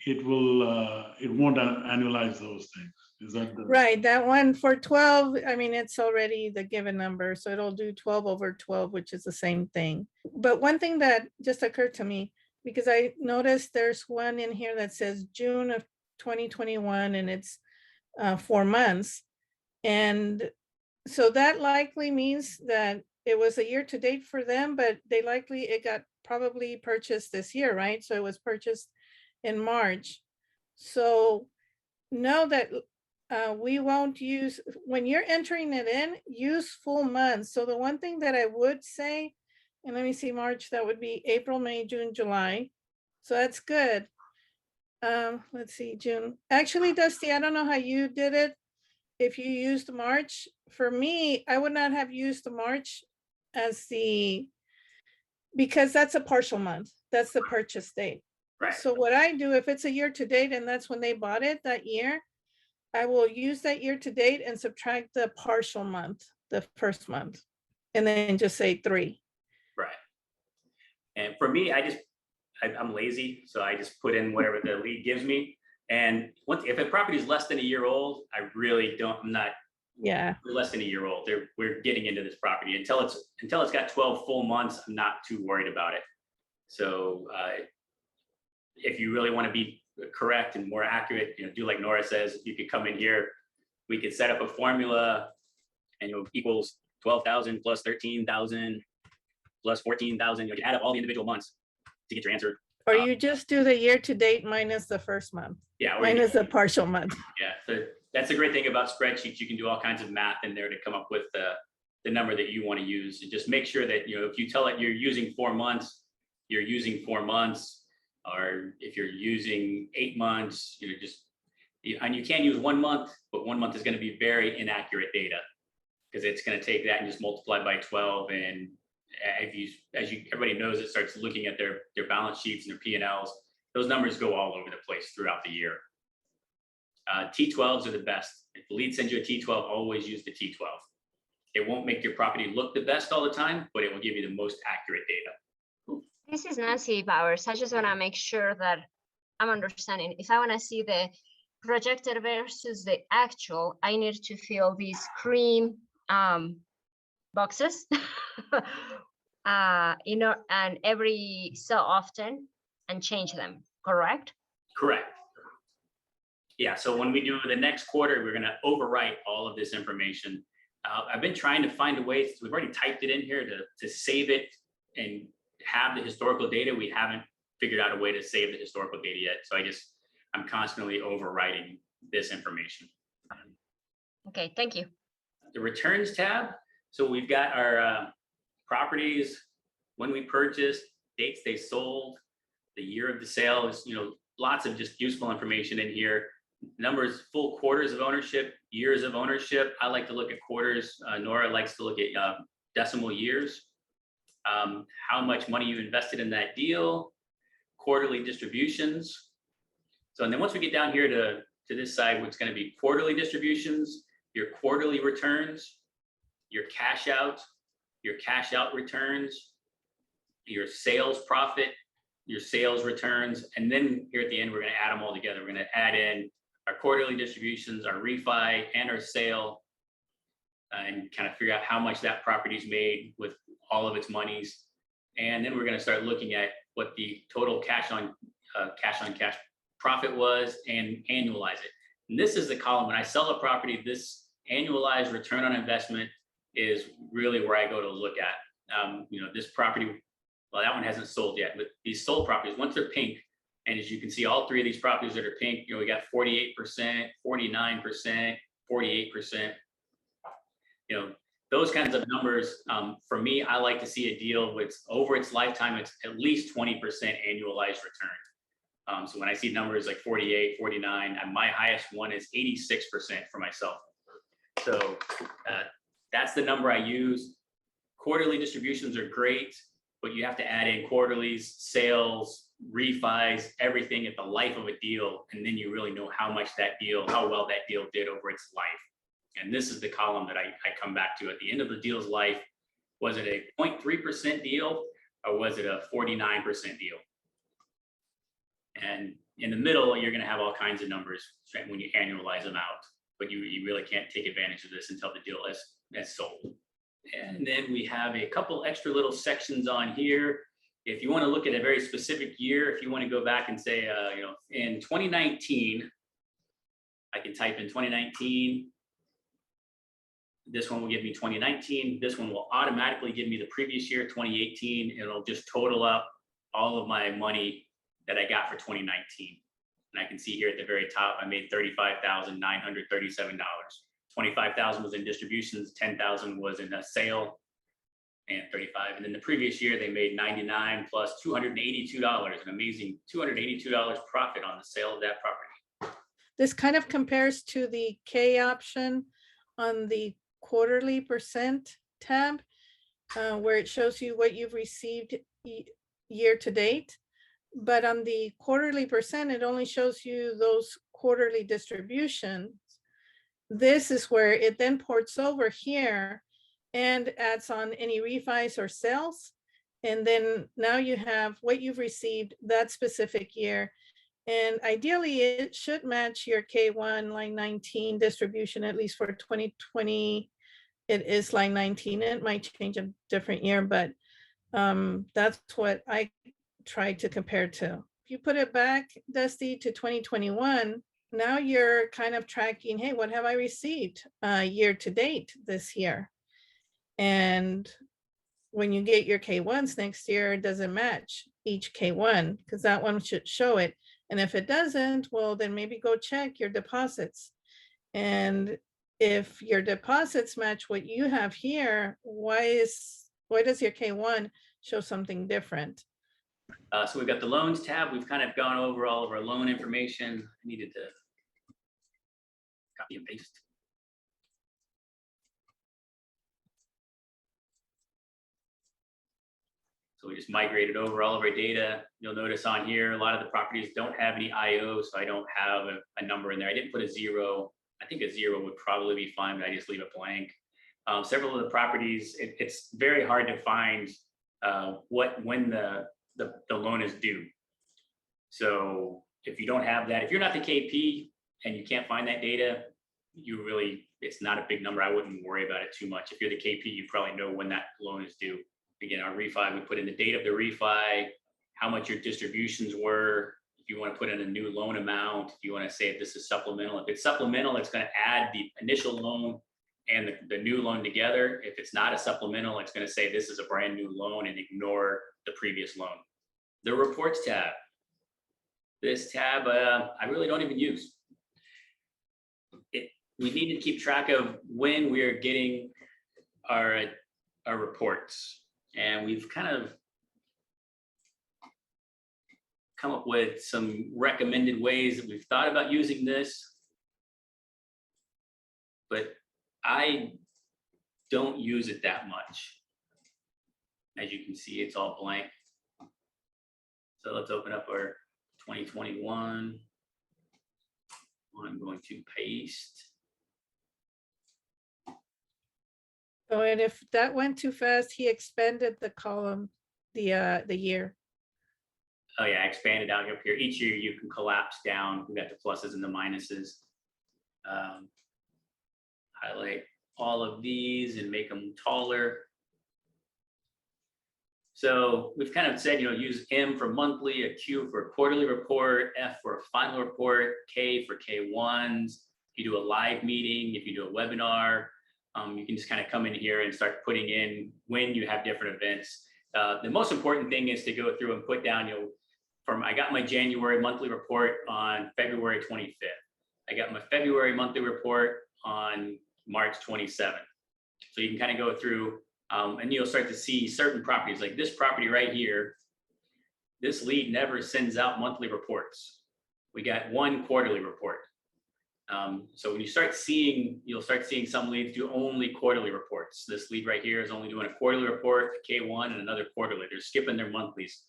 it won't annualize those things. Is that the Right, that one for 12, I mean, it's already the given number, so it'll do 12 over 12, which is the same thing. But one thing that just occurred to me, because I noticed there's one in here that says June of 2021 and it's 4 months. And so that likely means that it was a year to date for them, but it got probably purchased this year, right? So it was purchased in March. So know that we won't use, when you're entering it in, use full months. So the one thing that I would say, and let me see, March, that would be April, May, June, July. So that's good. Let's see, June. Actually, Dusty, I don't know how you did it. If you used March, for me, I would not have used March as because that's a partial month. That's the purchase date. Right. So what I do, if it's a year to date and that's when they bought it that year, I will use that year to date and subtract the partial month, the first month, and then just say 3. Right. And for me, I'm lazy, so I just put in whatever the lead gives me. And if a property is less than a year old, I'm not. Yeah. We're less than a year old. We're getting into this property until it's got 12 full months. I'm not too worried about it. So if you really want to be correct and more accurate, do like Nora says. You could come in here. We could set up a formula, and equals 12,000 plus 13,000 plus 14,000. You can add up all the individual months to get your answer. Or you just do the year to date minus the first month. Yeah. Minus the partial month. Yeah. So that's a great thing about spreadsheets. You can do all kinds of math in there to come up with the number that you want to use. And just make sure that, if you tell it you're using 4 months, you're using 4 months. Or if you're using 8 months, and you can use 1 month, but 1 month is going to be very inaccurate data, because it's going to take that and just multiply by 12. And everybody knows, it starts looking at their balance sheets and their P&Ls. Those numbers go all over the place throughout the year. T12s are the best. If the lead sends you a T12, always use the T12. It won't make your property look the best all the time, but it will give you the most accurate data. This is Nancy Bowers. I just want to make sure that I'm understanding. If I want to see the projected versus the actual, I need to fill these cream boxes, and every so often and change them, correct? Correct. Yeah, so when we do the next quarter, we're going to overwrite all of this information. I've been trying to find a way, we've already typed it in here to save it and have the historical data. We haven't figured out a way to save the historical data yet. So I'm constantly overwriting this information. Okay, thank you. The returns tab. So we've got our properties, when we purchased, dates they sold, the year of the sale. Is lots of just useful information in here. Numbers, full quarters of ownership, years of ownership. I like to look at quarters. Nora likes to look at decimal years. How much money you invested in that deal, quarterly distributions. So, and then once we get down here to this side, what's going to be quarterly distributions, your quarterly returns, your cash out returns, your sales profit, your sales returns, and then here at the end, we're going to add them all together. We're going to add in our quarterly distributions, our refi, and our sale, and kind of figure out how much that property's made with all of its monies. And then we're going to start looking at what the total cash on cash profit was and annualize it. And this is the column. When I sell a property, this annualized return on investment is really where I go to look at. This property, well, that one hasn't sold yet, but these sold properties, once they're pink, and as you can see, all three of these properties that are pink, we got 48%, 49%, 48%. Those kinds of numbers, for me, I like to see a deal with over its lifetime, it's at least 20% annualized return. So when I see numbers like 48, 49, and my highest one is 86% for myself. So that's the number I use. Quarterly distributions are great, but you have to add in quarterlies, sales, refis, everything at the life of a deal. And then you really know how well that deal did over its life. And this is the column that I come back to at the end of the deal's life. Was it a 0.3% deal or was it a 49% deal? And in the middle, you're going to have all kinds of numbers when you annualize them out, but you really can't take advantage of this until the deal is sold. And then we have a couple extra little sections on here. If you want to look at a very specific year, if you want to go back and say, in 2019, I can type in 2019. This one will give me 2019. This one will automatically give me the previous year, 2018. It'll just total up all of my money that I got for 2019. And I can see here at the very top, I made $35,937. 25,000 was in distributions, 10,000 was in a sale, and 35. And then the previous year, they made 99 plus $282, an amazing $282 profit on the sale of that property. This kind of compares to the K option on the quarterly percent tab, where it shows you what you've received year to date. But on the quarterly percent, it only shows you those quarterly distributions. This is where it then ports over here and adds on any refis or sales. And then now you have what you've received that specific year. And ideally, it should match your K1 line 19 distribution, at least for 2020. It is line 19. It might change a different year, but that's what I tried to compare to. If you put it back, Dusty, to 2021, now you're kind of tracking, hey, what have I received year to date this year? And when you get your K1s next year, it doesn't match each K1 because that one should show it. And if it doesn't, well, then maybe go check your deposits. And if your deposits match what you have here, why does your K1 show something different? So we've got the loans tab. We've kind of gone over all of our loan information. I needed to copy and paste. So we just migrated over all of our data. You'll notice on here, a lot of the properties don't have any IO, so I don't have a number in there. I didn't put a 0. I think a 0 would probably be fine, but I just leave it blank. Several of the properties, it's very hard to find when the loan is due. So if you don't have that, if you're not the KP and you can't find that data, it's not a big number. I wouldn't worry about it too much. If you're the KP, you probably know when that loan is due. Again, our refi, we put in the date of the refi, how much your distributions were. If you want to put in a new loan amount, if you want to say if this is supplemental. If it's supplemental, it's going to add the initial loan and the new loan together. If it's not a supplemental, it's going to say this is a brand new loan and ignore the previous loan. The reports tab. This tab, I really don't even use. We need to keep track of when we are getting our reports. And we've kind of come up with some recommended ways that we've thought about using this, but I don't use it that much. As you can see, it's all blank. So let's open up our 2021. I'm going to paste. So, and if that went too fast, he expanded the column the year. Oh yeah, expanded out up here. Each year you can collapse down. We got the pluses and the minuses. Highlight all of these and make them taller. So we've kind of said, use M for monthly, a Q for a quarterly report, F for a final report, K for K1s. If you do a live meeting, if you do a webinar, you can just kind of come in here and start putting in when you have different events. The most important thing is to go through and put down, I got my January monthly report on February 25th. I got my February monthly report on March 27th. So you can kind of go through and you'll start to see certain properties like this property right here. This lead never sends out monthly reports. We got one quarterly report. So when you start seeing, you'll start seeing some leads do only quarterly reports. This lead right here is only doing a quarterly report, a K1 and another quarterly. They're skipping their monthlies.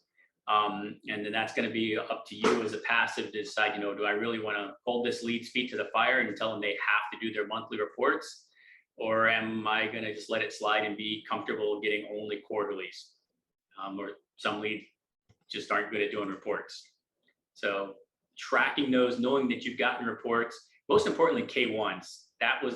And then that's going to be up to you as a passive to decide, do I really want to hold this lead's feet to the fire and tell them they have to do their monthly reports? Or am I going to just let it slide and be comfortable getting only quarterlies? Or some leads just aren't good at doing reports. So tracking those, knowing that you've gotten reports, most importantly, K1s. That was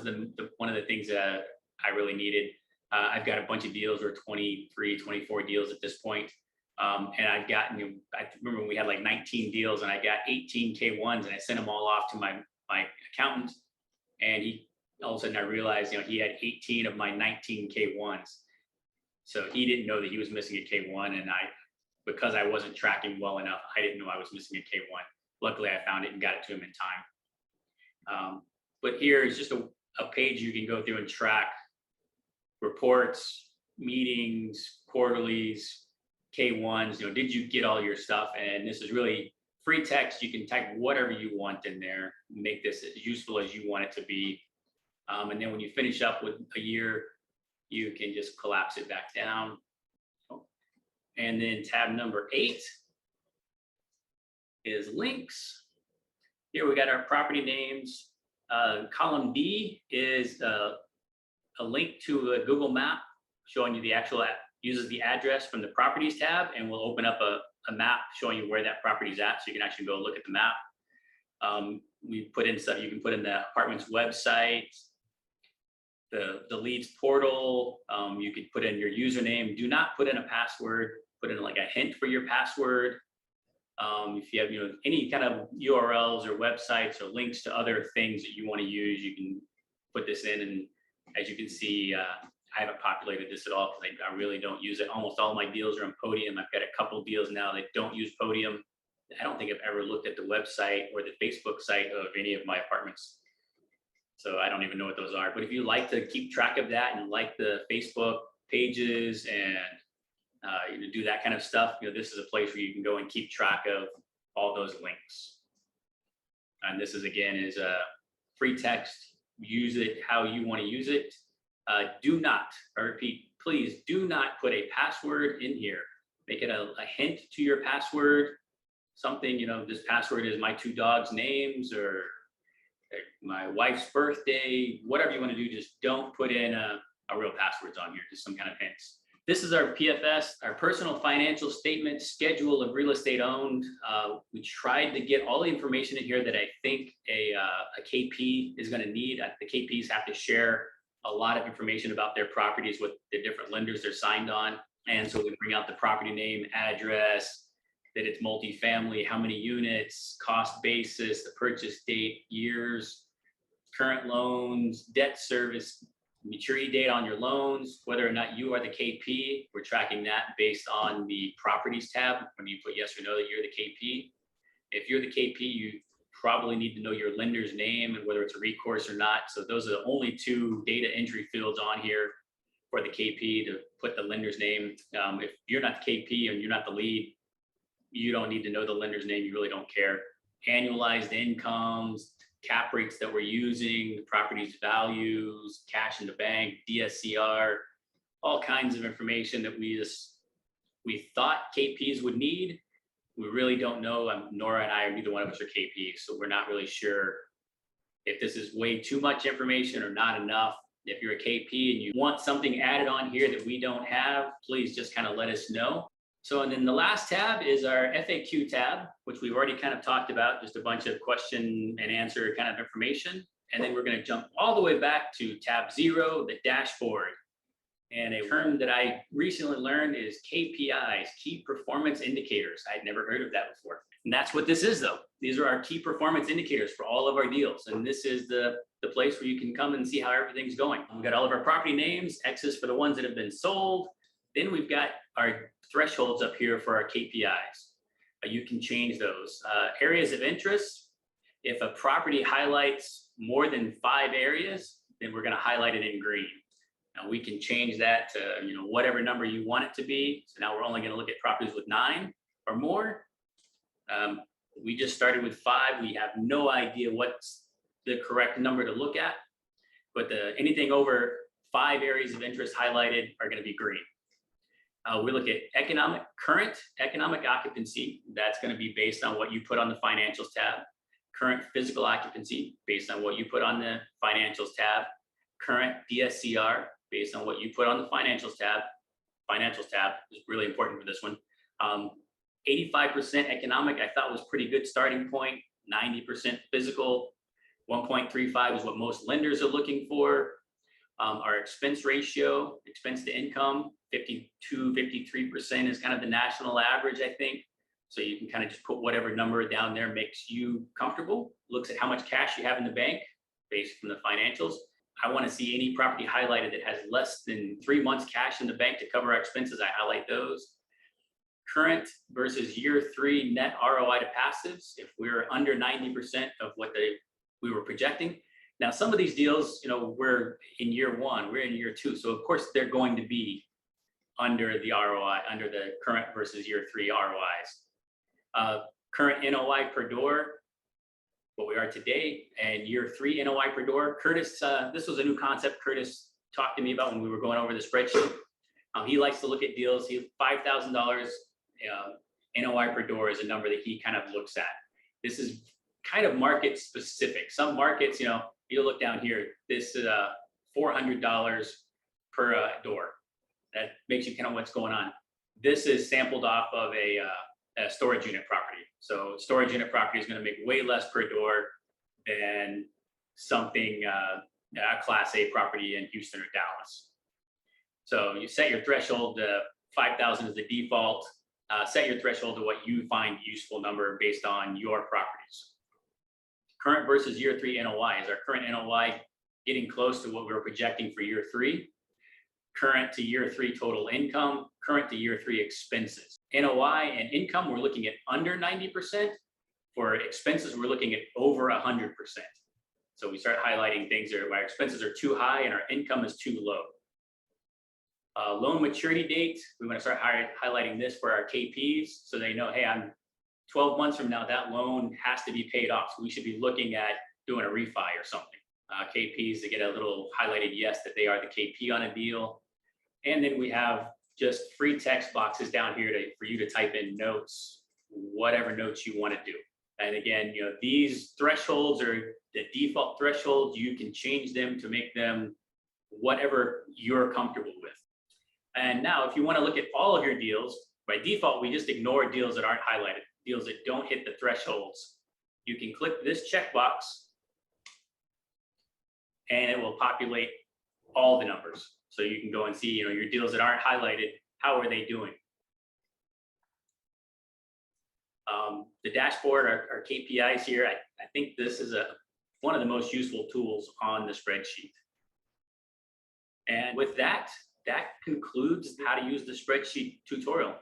one of the things that I really needed. I've got a bunch of deals, or 23, 24 deals at this point. And I've gotten, I remember when we had like 19 deals and I got 18 K1s and I sent them all off to my accountant. And all of a sudden I realized, he had 18 of my 19 K1s. So he didn't know that he was missing a K1. And because I wasn't tracking well enough, I didn't know I was missing a K1. Luckily I found it and got it to him in time. But here is just a page you can go through and track reports, meetings, quarterlies, K1s, did you get all your stuff? And this is really free text. You can type whatever you want in there, make this as useful as you want it to be. And then when you finish up with a year, you can just collapse it back down. And then tab number 8 is links. Here we got our property names. Column D is a link to a Google map showing you the actual uses the address from the properties tab, and we'll open up a map showing you where that property is at, so you can actually go look at the map. We put in stuff. You can put in the apartment's website, the leads portal. You could put in your username. Do not put in a password. Put in like a hint for your password. If you have any kind of URLs or websites or links to other things that you want to use, you can put this in. And as you can see, I haven't populated this at all because I really don't use it. Almost all my deals are on Podium. I've got a couple deals now that don't use Podium. I don't think I've ever looked at the website or the Facebook site of any of my apartments. So I don't even know what those are. But if you like to keep track of that and like the Facebook pages and do that kind of stuff, this is a place where you can go and keep track of all those links. And this is, again, is a free text. Use it how you want to use it. Do not, I repeat, please do not put a password in here. Make it a hint to your password. Something, this password is my 2 dogs' names or my wife's birthday, whatever you want to do. Just don't put in a real passwords on here, just some kind of hints. This is our PFS, our personal financial statement schedule of real estate owned. We tried to get all the information in here that I think a KP is going to need. The KPs have to share a lot of information about their properties with the different lenders they're signed on. And so we bring out the property name, address, that it's multifamily, how many units, cost basis, the purchase date, years, current loans, debt service, maturity date on your loans, whether or not you are the KP. We're tracking that based on the properties tab. When you put yes or no that you're the KP. If you're the KP, you probably need to know your lender's name and whether it's a recourse or not. So those are the only 2 data entry fields on here for the KP, to put the lender's name. If you're not the KP and you're not the lead, you don't need to know the lender's name. You really don't care. Annualized incomes, cap rates that we're using, the property's values, cash in the bank, DSCR, all kinds of information that we thought KPs would need. We really don't know. Nora and I, neither one of us are KPs, so we're not really sure if this is way too much information or not enough. If you're a KP and you want something added on here that we don't have, please just kind of let us know. So, and then the last tab is our FAQ tab, which we've already kind of talked about, just a bunch of question and answer kind of information. And then we're going to jump all the way back to tab 0, the dashboard. And a term that I recently learned is KPIs, key performance indicators. I'd never heard of that before. And that's what this is, though. These are our key performance indicators for all of our deals. And this is the place where you can come and see how everything's going. We've got all of our property names, X's for the ones that have been sold. Then we've got our thresholds up here for our KPIs. You can change those. Areas of interest, if a property highlights more than 5 areas, then we're going to highlight it in green. Now we can change that to whatever number you want it to be. So now we're only going to look at properties with 9 or more. We just started with 5. We have no idea what's the correct number to look at, but anything over 5 areas of interest highlighted are going to be green. We look at current economic occupancy. That's going to be based on what you put on the financials tab. Current physical occupancy based on what you put on the financials tab. Current DSCR based on what you put on the financials tab. Financials tab is really important for this one. 85% economic, I thought was pretty good starting point. 90% physical. 1.35 is what most lenders are looking for. Our expense ratio, expense to income, 52-53% is kind of the national average, I think. So you can kind of just put whatever number down there makes you comfortable. Looks at how much cash you have in the bank based from the financials. I want to see any property highlighted that has less than 3 months cash in the bank to cover our expenses. I highlight those. Current versus year 3 net ROI to passives. If we're under 90% of what we were projecting. Now, some of these deals, we're in year 1, we're in year 2. So of course they're going to be under the ROI, under the current versus year 3 ROIs. Current NOI per door, what we are today, and year 3 NOI per door. Curtis, this was a new concept Curtis talked to me about when we were going over the spreadsheet. He likes to look at deals. $5,000 NOI per door is a number that he kind of looks at. This is kind of market specific. Some markets, you look down here, this is $400 per door. That makes you kind of what's going on. This is sampled off of a storage unit property. So storage unit property is going to make way less per door than something, a Class A property in Houston or Dallas. So you set your threshold to 5,000 as the default. Set your threshold to what you find useful number based on your properties. Current versus year 3 NOI. Is our current NOI getting close to what we were projecting for year 3? Current to year 3 total income, current to year 3 expenses. NOI and income, we're looking at under 90%. For expenses, we're looking at over 100%. So we start highlighting things where our expenses are too high and our income is too low. Loan maturity date, we want to start highlighting this for our KPs so they know, hey, I'm 12 months from now, that loan has to be paid off. So we should be looking at doing a refi or something. KPs to get a little highlighted yes that they are the KP on a deal. And then we have just free text boxes down here for you to type in notes, whatever notes you want to do. And again, these thresholds are the default thresholds. You can change them to make them whatever you're comfortable with. And now if you want to look at all of your deals, by default, we just ignore deals that aren't highlighted, deals that don't hit the thresholds. You can click this checkbox and it will populate all the numbers. So you can go and see, your deals that aren't highlighted, how are they doing? The dashboard, our KPIs here, I think this is one of the most useful tools on the spreadsheet. And with that concludes how to use the spreadsheet tutorial.